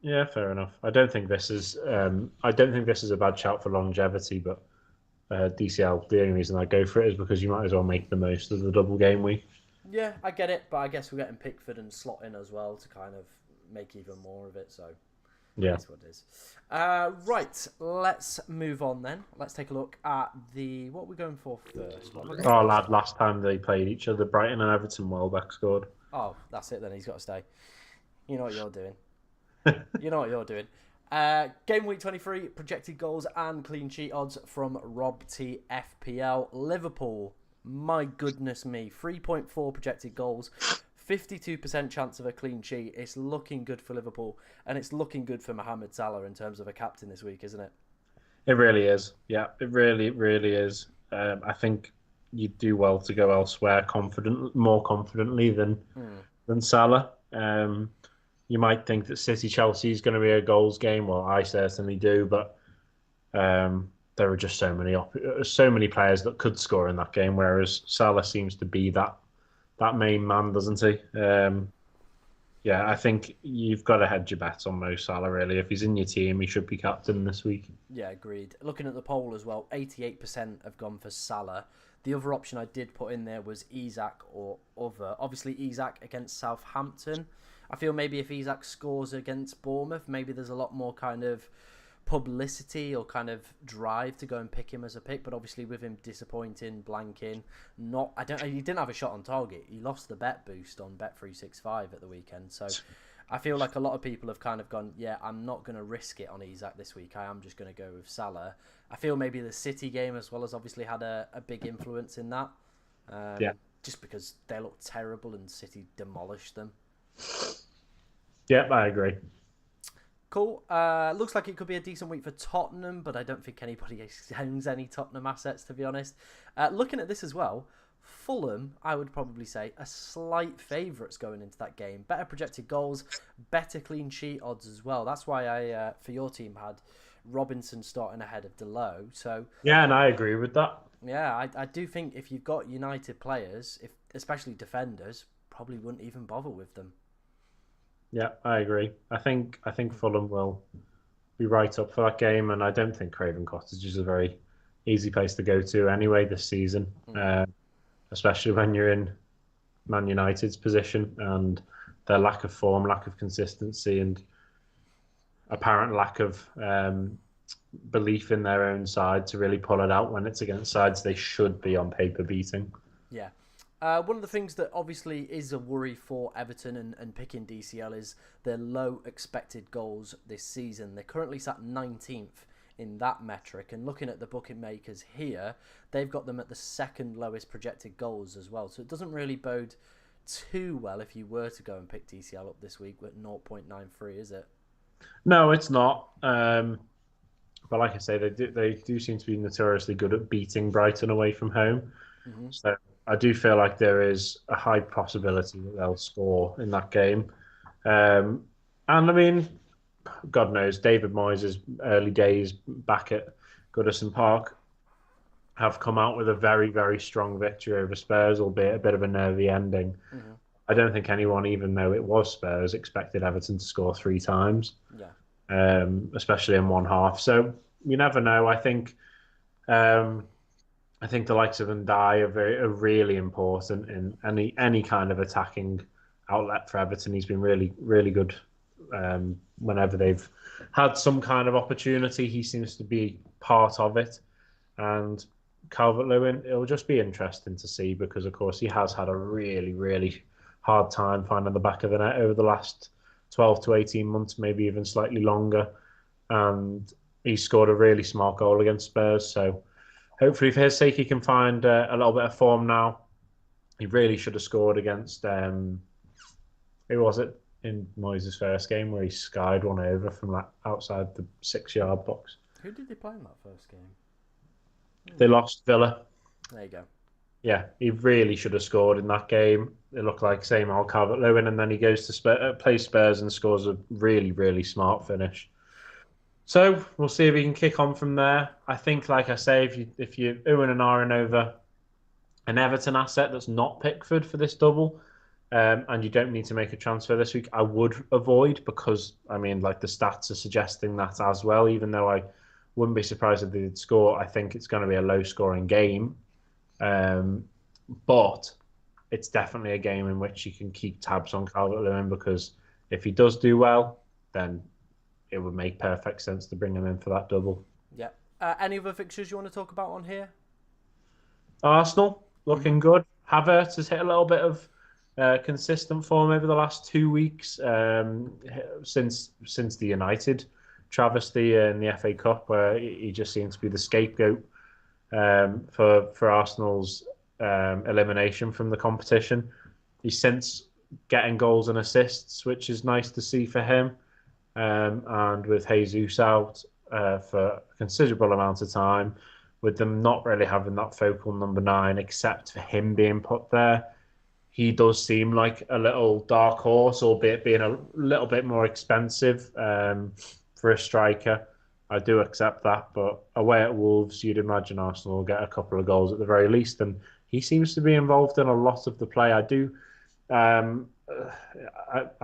Yeah, fair enough. I don't think this is. I don't think this is a bad shout for longevity, but DCL. The only reason I go for it is because you might as well make the most of the double game week. Yeah, I get it, but I guess we're getting Pickford and Slot in as well to kind of make even more of it. So yeah, that's what it is. Right, let's move on then. Let's take a look at what we're going for first. Oh, lad, last time they played each other, Brighton and Everton, Welbeck scored. Oh, that's it then. He's got to stay. You know what you're doing. You know what you're doing. Game week 23, projected goals and clean sheet odds from Rob T FPL. Liverpool, my goodness me, 3.4 projected goals, 52% chance of a clean sheet. It's looking good for Liverpool, and it's looking good for Mohamed Salah in terms of a captain this week, isn't it? It really is. Yeah, it really, really is. I think you do well to go elsewhere, more confidently than Salah. You might think that City-Chelsea is going to be a goals game. Well, I certainly do, but there are just so many players that could score in that game, whereas Salah seems to be that main man, doesn't he? Yeah, I think you've got to hedge your bets on Mo Salah, really. If he's in your team, he should be captain this week. Yeah, agreed. Looking at the poll as well, 88% have gone for Salah. The other option I did put in there was Isak or other. Obviously, Isak against Southampton. I feel maybe if Isak scores against Bournemouth, maybe there's a lot more kind of publicity or kind of drive to go and pick him as a pick. But obviously with him disappointing, blanking, he didn't have a shot on target. He lost the bet boost on Bet365 at the weekend. So I feel like a lot of people have kind of gone, yeah, I'm not going to risk it on Isak this week. I am just going to go with Salah. I feel maybe the City game as well has obviously had a big influence in that. Just because they looked terrible and City demolished them. Yep, I agree. Cool. Looks like it could be a decent week for Tottenham, but I don't think anybody owns any Tottenham assets, to be honest. Looking at this as well, Fulham, I would probably say, are slight favourites going into that game. Better projected goals, better clean sheet odds as well. That's why I, for your team, had Robinson starting ahead of Delo. So yeah, and I agree with that. Yeah, I do think if you've got United players, especially defenders, probably wouldn't even bother with them. Yeah, I agree. I think Fulham will be right up for that game, and I don't think Craven Cottage is a very easy place to go to anyway this season, especially when you're in Man United's position and their lack of form, lack of consistency, and apparent lack of belief in their own side to really pull it out when it's against sides they should be on paper beating. Yeah. One of the things that obviously is a worry for Everton and picking DCL is their low expected goals this season. They're currently sat 19th in that metric, and looking at the bookmakers here, they've got them at the second lowest projected goals as well. So it doesn't really bode too well if you were to go and pick DCL up this week with 0.93, is it? No, it's not. But like I say, they do seem to be notoriously good at beating Brighton away from home. Mm-hmm. So I do feel like there is a high possibility that they'll score in that game. And I mean, God knows, David Moyes' early days back at Goodison Park have come out with a very, very strong victory over Spurs, albeit a bit of a nervy ending. Mm-hmm. I don't think anyone, even though it was Spurs, expected Everton to score 3 times. Yeah. Especially in one half. So you never know. I think the likes of Ndiaye are really important in any kind of attacking outlet for Everton. He's been really, really good whenever they've had some kind of opportunity. He seems to be part of it. And Calvert-Lewin, it'll just be interesting to see because, of course, he has had a really, really hard time finding the back of the net over the last 12 to 18 months, maybe even slightly longer. And he scored a really smart goal against Spurs. So hopefully for his sake, he can find a little bit of form now. He really should have scored against, who was it, in Moyes' first game where he skied one over from outside the 6-yard box. Who did they play in that first game? They lost Villa. There you go. Yeah, he really should have scored in that game. It looked like same old Calvert-Lewin, and then he goes to play Spurs and scores a really, really smart finish. So we'll see if he can kick on from there. I think, like I say, if you Owen and Aaron over an Everton asset that's not Pickford for this double, and you don't need to make a transfer this week, I would avoid because I mean, like the stats are suggesting that as well. Even though I wouldn't be surprised if they did score, I think it's going to be a low-scoring game. Um, but it's definitely a game in which you can keep tabs on Calvert-Lewin because if he does do well, then it would make perfect sense to bring him in for that double. Yeah. Any other fixtures you want to talk about on here? Arsenal looking good. Havertz has hit a little bit of consistent form over the last 2 weeks since the United travesty in the FA Cup, where he just seems to be the scapegoat for Arsenal's elimination from the competition. He's since getting goals and assists, which is nice to see for him. And with Jesus out for a considerable amount of time, with them not really having that focal number 9, except for him being put there, he does seem like a little dark horse, albeit being a little bit more expensive for a striker. I do accept that, but away at Wolves, you'd imagine Arsenal will get a couple of goals at the very least, and he seems to be involved in a lot of the play. I do. I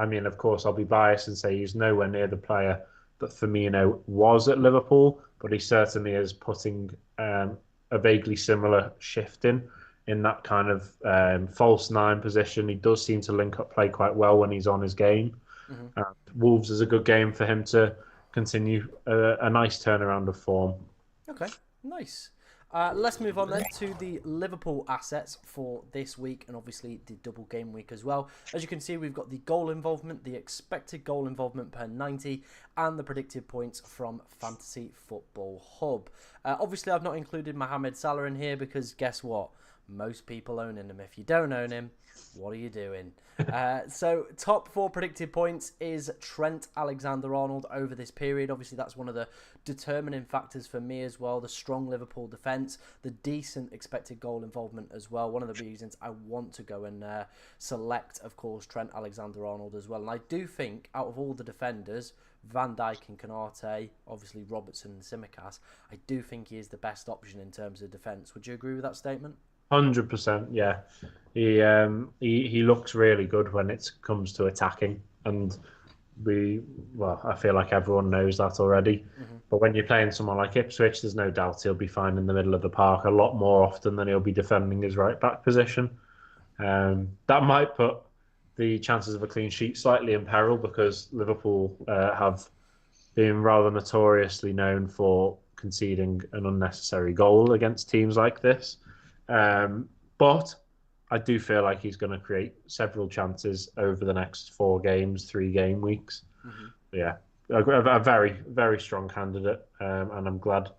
mean, of course, I'll be biased and say he's nowhere near the player that Firmino was at Liverpool, but he certainly is putting a vaguely similar shift in that kind of false 9 position. He does seem to link up play quite well when he's on his game. Mm-hmm. Wolves is a good game for him to continue a nice turnaround of form. Okay, nice. Let's move on then to the Liverpool assets for this week and obviously the double game week as well. As you can see, we've got the goal involvement, the expected goal involvement per 90 and the predicted points from Fantasy Football Hub. Obviously, I've not included Mohamed Salah in here because guess what? Most people own him. If you don't own him, what are you doing? So top 4 predicted points is Trent Alexander-Arnold over this period. Obviously, that's one of the determining factors for me as well. The strong Liverpool defence, the decent expected goal involvement as well. One of the reasons I want to go and select, of course, Trent Alexander-Arnold as well. And I do think out of all the defenders, Van Dijk and Konate, obviously Robertson and Tsimikas, I do think he is the best option in terms of defence. Would you agree with that statement? 100%, yeah. He looks really good when it comes to attacking, and I feel like everyone knows that already. Mm-hmm. But when you're playing someone like Ipswich, there's no doubt he'll be fine in the middle of the park a lot more often than he'll be defending his right back position. That might put the chances of a clean sheet slightly in peril because Liverpool have been rather notoriously known for conceding an unnecessary goal against teams like this. But I do feel like he's going to create several chances over the next 4 games, 3 game weeks. Mm-hmm. Yeah, a very, very strong candidate, and I'm glad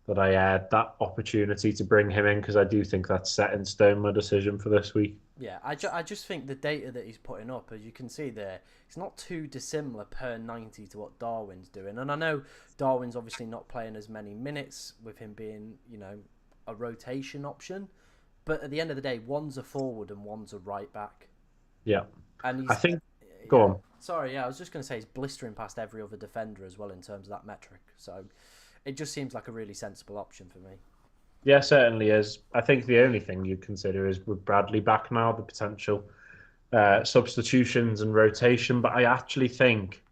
that I had that opportunity to bring him in because I do think that's set in stone my decision for this week. Yeah, I just think the data that he's putting up, as you can see there, it's not too dissimilar per 90 to what Darwin's doing. And I know Darwin's obviously not playing as many minutes with him being, a rotation option. But at the end of the day, one's a forward and one's a right back. Yeah. And he's, I think... Go on. Sorry, yeah, I was just going to say he's blistering past every other defender as well in terms of that metric. So it just seems like a really sensible option for me. Yeah, certainly is. I think the only thing you'd consider is with Bradley back now, the potential substitutions and rotation. But I actually think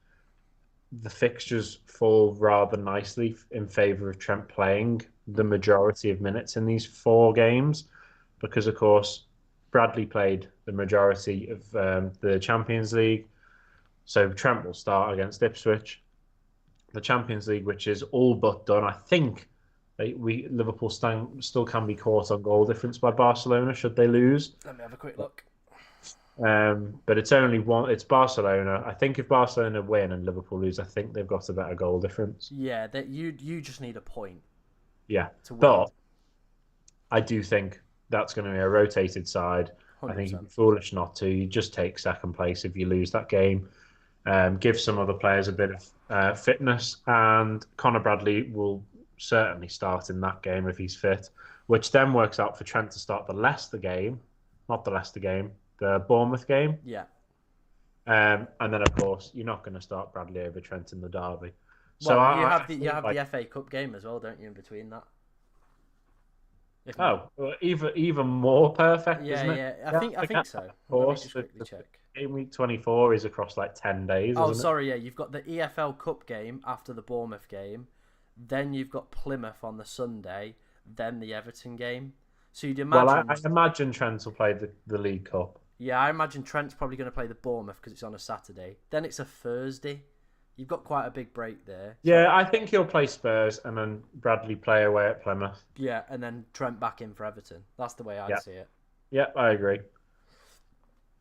the fixtures fall rather nicely in favour of Trent playing the majority of minutes in these 4 games because, of course, Bradley played the majority of the Champions League. So Trent will start against Ipswich. The Champions League, which is all but done. I think Liverpool still can be caught on goal difference by Barcelona should they lose. Let me have a quick look. But it's only one. It's Barcelona. I think if Barcelona win and Liverpool lose, I think they've got a better goal difference. Yeah, that you just need a point. Yeah, to win. But I do think that's going to be a rotated side. 100%. I think you'd be foolish not to. You just take second place if you lose that game. Give some other players a bit of fitness, and Conor Bradley will certainly starting that game if he's fit, which then works out for Trent to start the Leicester game, not the Leicester game, the Bournemouth game. Yeah. And then, of course, you're not going to start Bradley over Trent in the derby. So Well, I you feel have like, the FA Cup game as well, don't you? In between that. If I'm not... oh, well, even more perfect, Yeah, isn't it? yeah. Yeah, I think forget that, so. of Let me course. just quickly check. Game week 24 is across like 10 days, Oh, isn't it? sorry. Yeah, you've got the EFL Cup game after the Bournemouth game, then you've got Plymouth on the Sunday, then the Everton game. So you'd Well, imagine. I imagine Trent will play the League Cup. Yeah, I imagine Trent's probably going to play the Bournemouth because it's on a Saturday. Then it's a Thursday. You've got quite a big break there. Yeah, I think he'll play Spurs and then Bradley play away at Plymouth. Yeah, and then Trent back in for Everton. That's the way I'd see it. Yeah, I agree.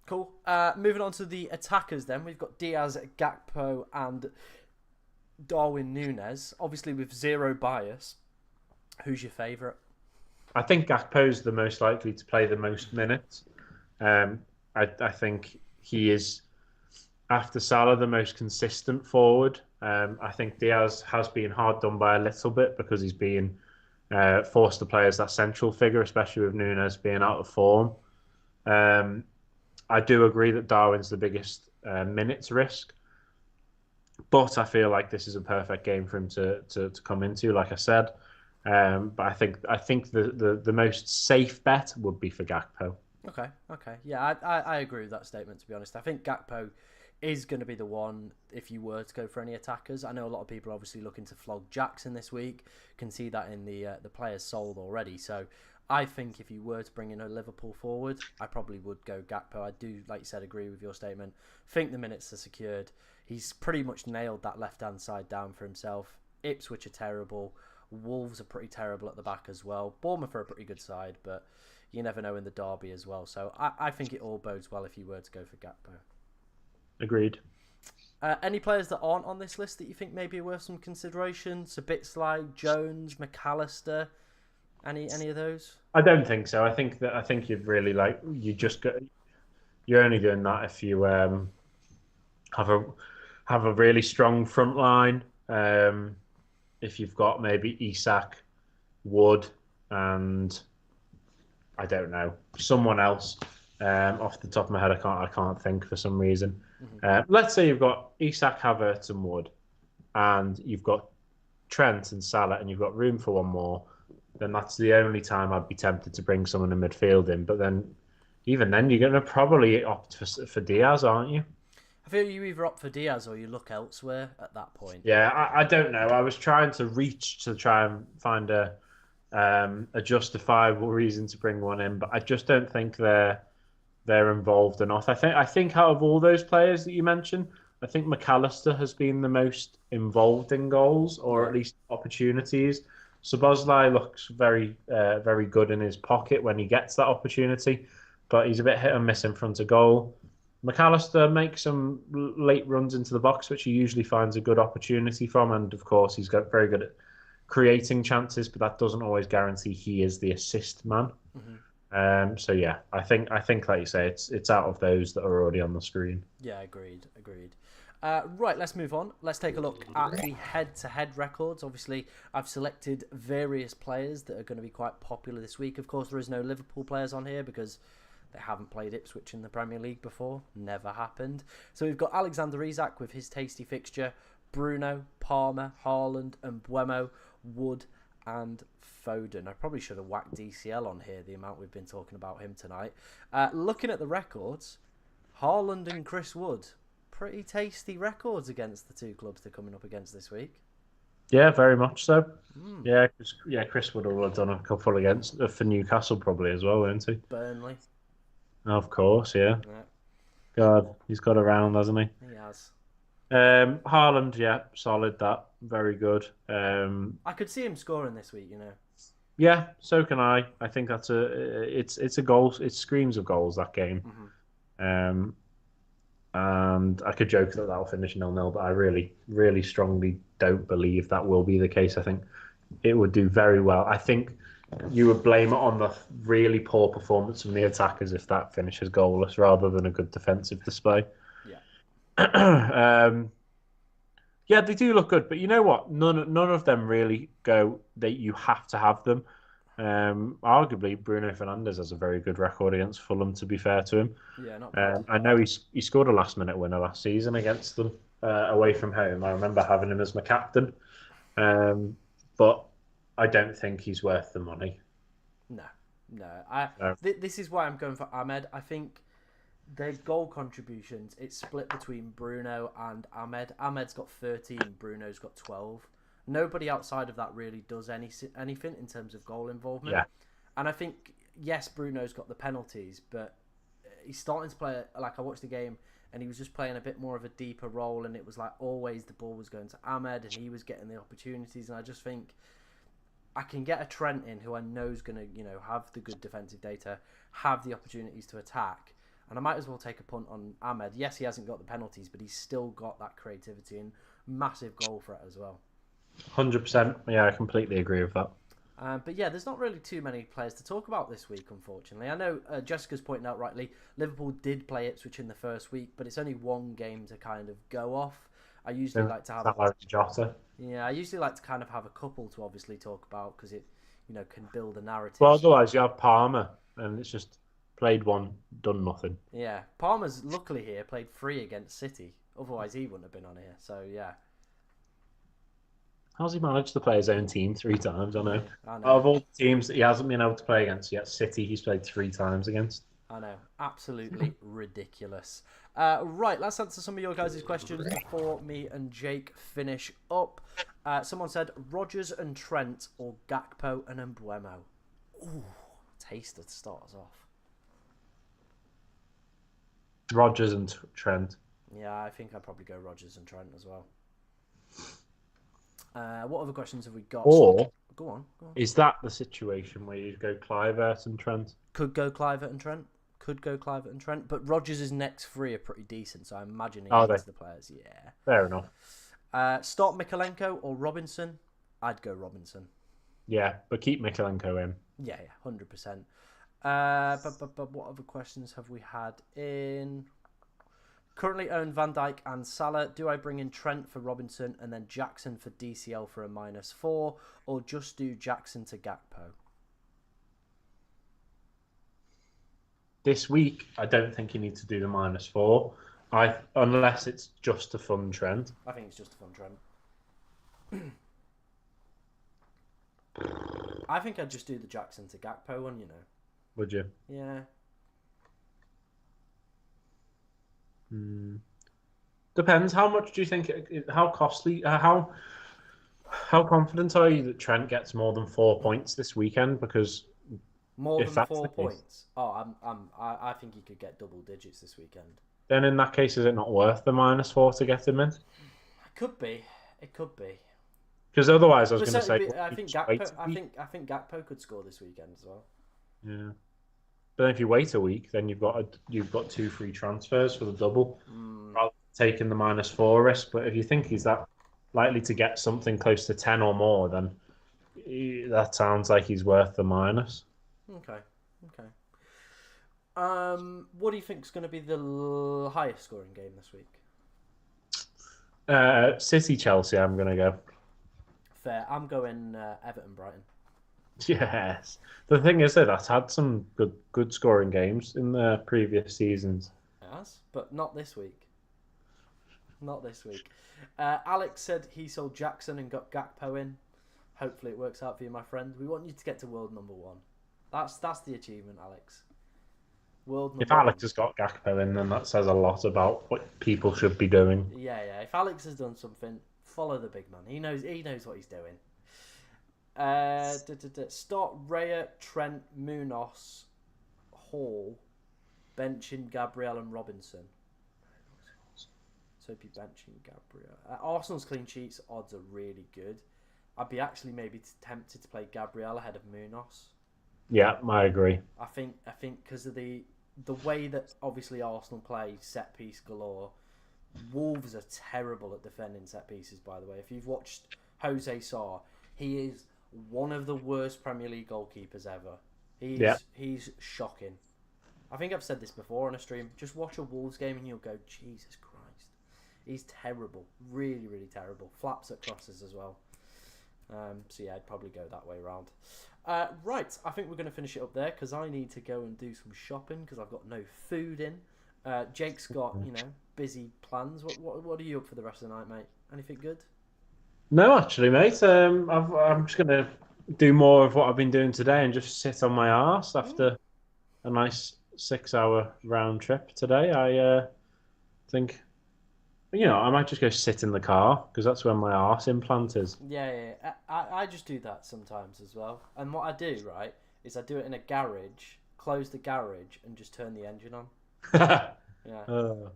Cool. Moving on to the attackers then. We've got Diaz, Gakpo and Darwin Núñez. Obviously with zero bias. Who's your favourite? I think Gakpo's the most likely to play the most minutes. I think he is, after Salah, the most consistent forward. I think Diaz has been hard done by a little bit because he's been forced to play as that central figure, especially with Núñez being out of form. I do agree that Darwin's the biggest minutes risk, but I feel like this is a perfect game for him to come into, like I said. But I think the most safe bet would be for Gakpo. Okay. Yeah, I agree with that statement, to be honest. I think Gakpo is going to be the one if you were to go for any attackers. I know a lot of people are obviously looking to flog Jackson this week. Can see that in the players sold already. So I think if you were to bring in a Liverpool forward, I probably would go Gakpo. I do, like you said, agree with your statement. Think the minutes are secured. He's pretty much nailed that left-hand side down for himself. Ipswich are terrible. Wolves are pretty terrible at the back as well. Bournemouth are a pretty good side, but you never know in the derby as well. So I think it all bodes well if you were to go for Gakpo. Agreed. Any players that aren't on this list that you think maybe are worth some consideration? Sabitslai, Jones, McAllister, any of those? I don't think so. I think you've really you're only doing that if you have a really strong front line. If you've got maybe Isak, Wood, and I don't know, someone else. Off the top of my head, I can't think for some reason. Mm-hmm. Let's say you've got Isak, Havertz, and Wood, and you've got Trent and Salah, and you've got room for one more. Then that's the only time I'd be tempted to bring someone in midfield in. But then, even then, you're going to probably opt for Diaz, aren't you? I feel you either opt for Diaz or you look elsewhere at that point. Yeah, I don't know. I was trying to reach to try and find a justifiable reason to bring one in, but I just don't think they're involved enough. I think out of all those players that you mentioned, I think McAllister has been the most involved in goals or at least opportunities. Szoboszlai looks very very good in his pocket when he gets that opportunity, but he's a bit hit and miss in front of goal. McAllister makes some late runs into the box, which he usually finds a good opportunity from, and of course he's got very good at creating chances, but that doesn't always guarantee he is the assist man. Mm-hmm. So yeah, I think like you say, it's out of those that are already on the screen. Yeah, agreed. Right, let's move on. Let's take a look at the head-to-head records. Obviously, I've selected various players that are going to be quite popular this week. Of course, there is no Liverpool players on here because they haven't played Ipswich in the Premier League before. Never happened. So we've got Alexander Isak with his tasty fixture, Bruno, Palmer, Haaland, and Mbeumo, Wood, and Foden. I probably should have whacked DCL on here, the amount we've been talking about him tonight. Looking at the records, Haaland and Chris Wood, pretty tasty records against the two clubs they're coming up against this week. Yeah, very much so. Yeah, Chris Wood will have done a couple against for Newcastle probably as well, won't he? Burnley. Of course, yeah. God, he's got around, hasn't he? He has. Haaland, yeah, solid. That very good. I could see him scoring this week, you know. Yeah, so can I. I think that's it's a goal. It screams of goals, that game. Mm-hmm. And I could joke that that'll finish 0-0, but I really, really strongly don't believe that will be the case. I think it would do very well. I think you would blame it on the really poor performance from the attackers if that finishes goalless rather than a good defensive display. Yeah. Yeah, they do look good, but you know what? None of them really go that you have to have them. Arguably, Bruno Fernandes has a very good record against Fulham. To be fair to him, Yeah, not bad. I know he scored a last minute winner last season against them away from home. I remember having him as my captain, but I don't think he's worth the money. No, no. So, This is why I'm going for Ahmed. I think their goal contributions, it's split between Bruno and Ahmed. Ahmed's got 13, Bruno's got 12. Nobody outside of that really does anything in terms of goal involvement. yeah, And I think, yes, Bruno's got the penalties, but he's starting to play, like I watched the game, and he was just playing a bit more of a deeper role, and it was like always the ball was going to Ahmed, and he was getting the opportunities, and I just think I can get a Trent in who I know is going to, have the good defensive data, have the opportunities to attack, and I might as well take a punt on Ahmed. Yes, he hasn't got the penalties, but he's still got that creativity and massive goal threat as well. 100%. Yeah, I completely agree with that. But yeah, there's not really too many players to talk about this week, unfortunately. I know Jessica's pointing out rightly, Liverpool did play Ipswich in the first week, but it's only one game to kind of go off. I usually like to have Jota. Yeah, I usually like to kind of have a couple to obviously talk about because it, can build a narrative. Well, otherwise you have Palmer, and it's just played one, done nothing. Yeah, Palmer's luckily here played 3 against City. Otherwise, he wouldn't have been on here. So yeah. How's he managed to play his own team 3 times? I know. I know. Out of all the teams that he hasn't been able to play against yet, City he's played 3 times against. I know. Absolutely ridiculous. Right, let's answer some of your guys' questions before me and Jake finish up. Someone said Rodgers and Trent or Gakpo and Mbuemo. Ooh, taster to start us off. Rodgers and Trent. Yeah, I think I'd probably go Rodgers and Trent as well. What other questions have we got? Or go on. Is that the situation where you go Kluivert and Trent? Could go Kluivert and Trent. But Rodgers' next 3 are pretty decent, so I imagine he needs the players. Yeah. Fair enough. Start Mikalenko or Robinson? I'd go Robinson. Yeah, but keep Mikalenko in. Yeah, 100%. But what other questions have we had in? Currently own Van Dijk and Salah. Do I bring in Trent for Robinson and then Jackson for DCL for a -4, or just do Jackson to Gakpo? This week, I don't think you need to do the -4. Unless it's just a fun Trent. I think it's just a fun Trent. I think I'd just do the Jackson to Gakpo one, Would you? Yeah. Depends. How much do you think? How costly? How confident are you that Trent gets more than 4 points this weekend? Because more than 4 points. I think he could get double digits this weekend. Then in that case, is it not worth the -4 to get him in? It could be. Because otherwise, I was going to say, I think Gakpo could score this weekend as well. Yeah. But if you wait a week, then you've got 2 free transfers for the double, rather than taking the -4 risk. But if you think he's that likely to get something close to 10 or more, then that sounds like he's worth the minus. Okay. What do you think is going to be the highest scoring game this week? City Chelsea. I'm going to go. Fair. I'm going Everton Brighton. Yes. The thing is that that's had some good scoring games in the previous seasons. It has, but not this week. Alex said he sold Jackson and got Gakpo in. Hopefully it works out for you, my friend. We want you to get to world number 1. That's the achievement, Alex. World number 1. If Alex has got Gakpo in, then that says a lot about what people should be doing. Yeah. If Alex has done something, follow the big man. He knows what he's doing. Start Raya, Trent, Munoz, Hall, benching Gabriel and Robinson. So be benching Gabriel. Arsenal's clean sheets odds are really good. I'd be actually maybe tempted to play Gabriel ahead of Munoz. Yeah, I agree. I think because of the way that obviously Arsenal play set piece galore. Wolves are terrible at defending set pieces. By the way, if you've watched Jose Sarr, he is one of the worst Premier League goalkeepers ever. He's shocking. I think I've said this before on a stream. Just watch a Wolves game and you'll go, Jesus Christ. He's terrible. Really, really terrible. Flaps at crosses as well. So yeah, I'd probably go that way around. Right, I think we're going to finish it up there because I need to go and do some shopping because I've got no food in. Jake's got, busy plans. What are you up for the rest of the night, mate? Anything good? No, actually, mate. I'm just gonna do more of what I've been doing today and just sit on my arse after a nice 6-hour round trip today. I think, I might just go sit in the car because that's where my arse implant is. Yeah. I just do that sometimes as well. And what I do, right, is I do it in a garage, close the garage, and just turn the engine on. Yeah,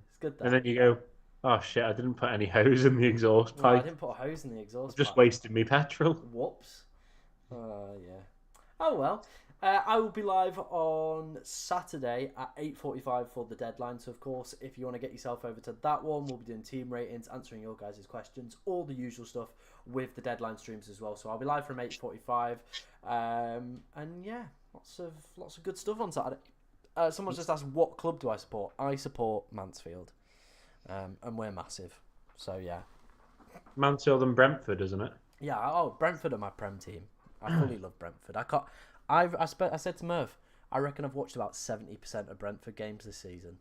it's good And that. then you go, oh shit, I didn't put any hose in the exhaust No, I pipe. didn't put a hose in the I've exhaust just pipe. wasted me petrol. Whoops. Yeah. Oh well. I will be live on Saturday at 8:45 for the deadline. So of course, if you want to get yourself over to that one, we'll be doing team ratings, answering your guys' questions, all the usual stuff with the deadline streams as well. So I'll be live from 8:45, and yeah, lots of good stuff on Saturday. Someone's just asked, what club do I support? I support Mansfield, and we're massive. So yeah. Mansfield and Brentford, isn't it? Yeah. Oh, Brentford are my Prem team. I fully love Brentford. I said to Murph, I reckon I've watched about 70% of Brentford games this season.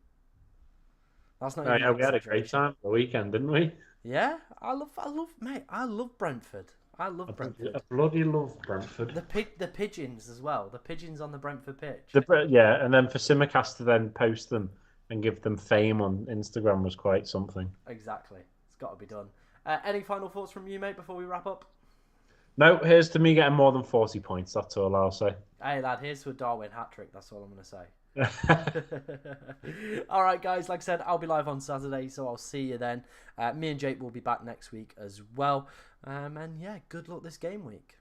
That's not even Yeah, an we had a great exaggeration. time the weekend, didn't we? Yeah, I love, mate. I love Brentford. I love Brentford. I bloody love Brentford. The pigeons as well. The pigeons on the Brentford pitch. Yeah, and then for Simicast to then post them and give them fame on Instagram was quite something. Exactly. It's got to be done. Any final thoughts from you, mate, before we wrap up? No, here's to me getting more than 40 points. That's all I'll say. Hey, lad, here's to a Darwin hat-trick. That's all I'm going to say. All right, guys. Like I said, I'll be live on Saturday, so I'll see you then. Me and Jake will be back next week as well. And yeah, good luck this game week.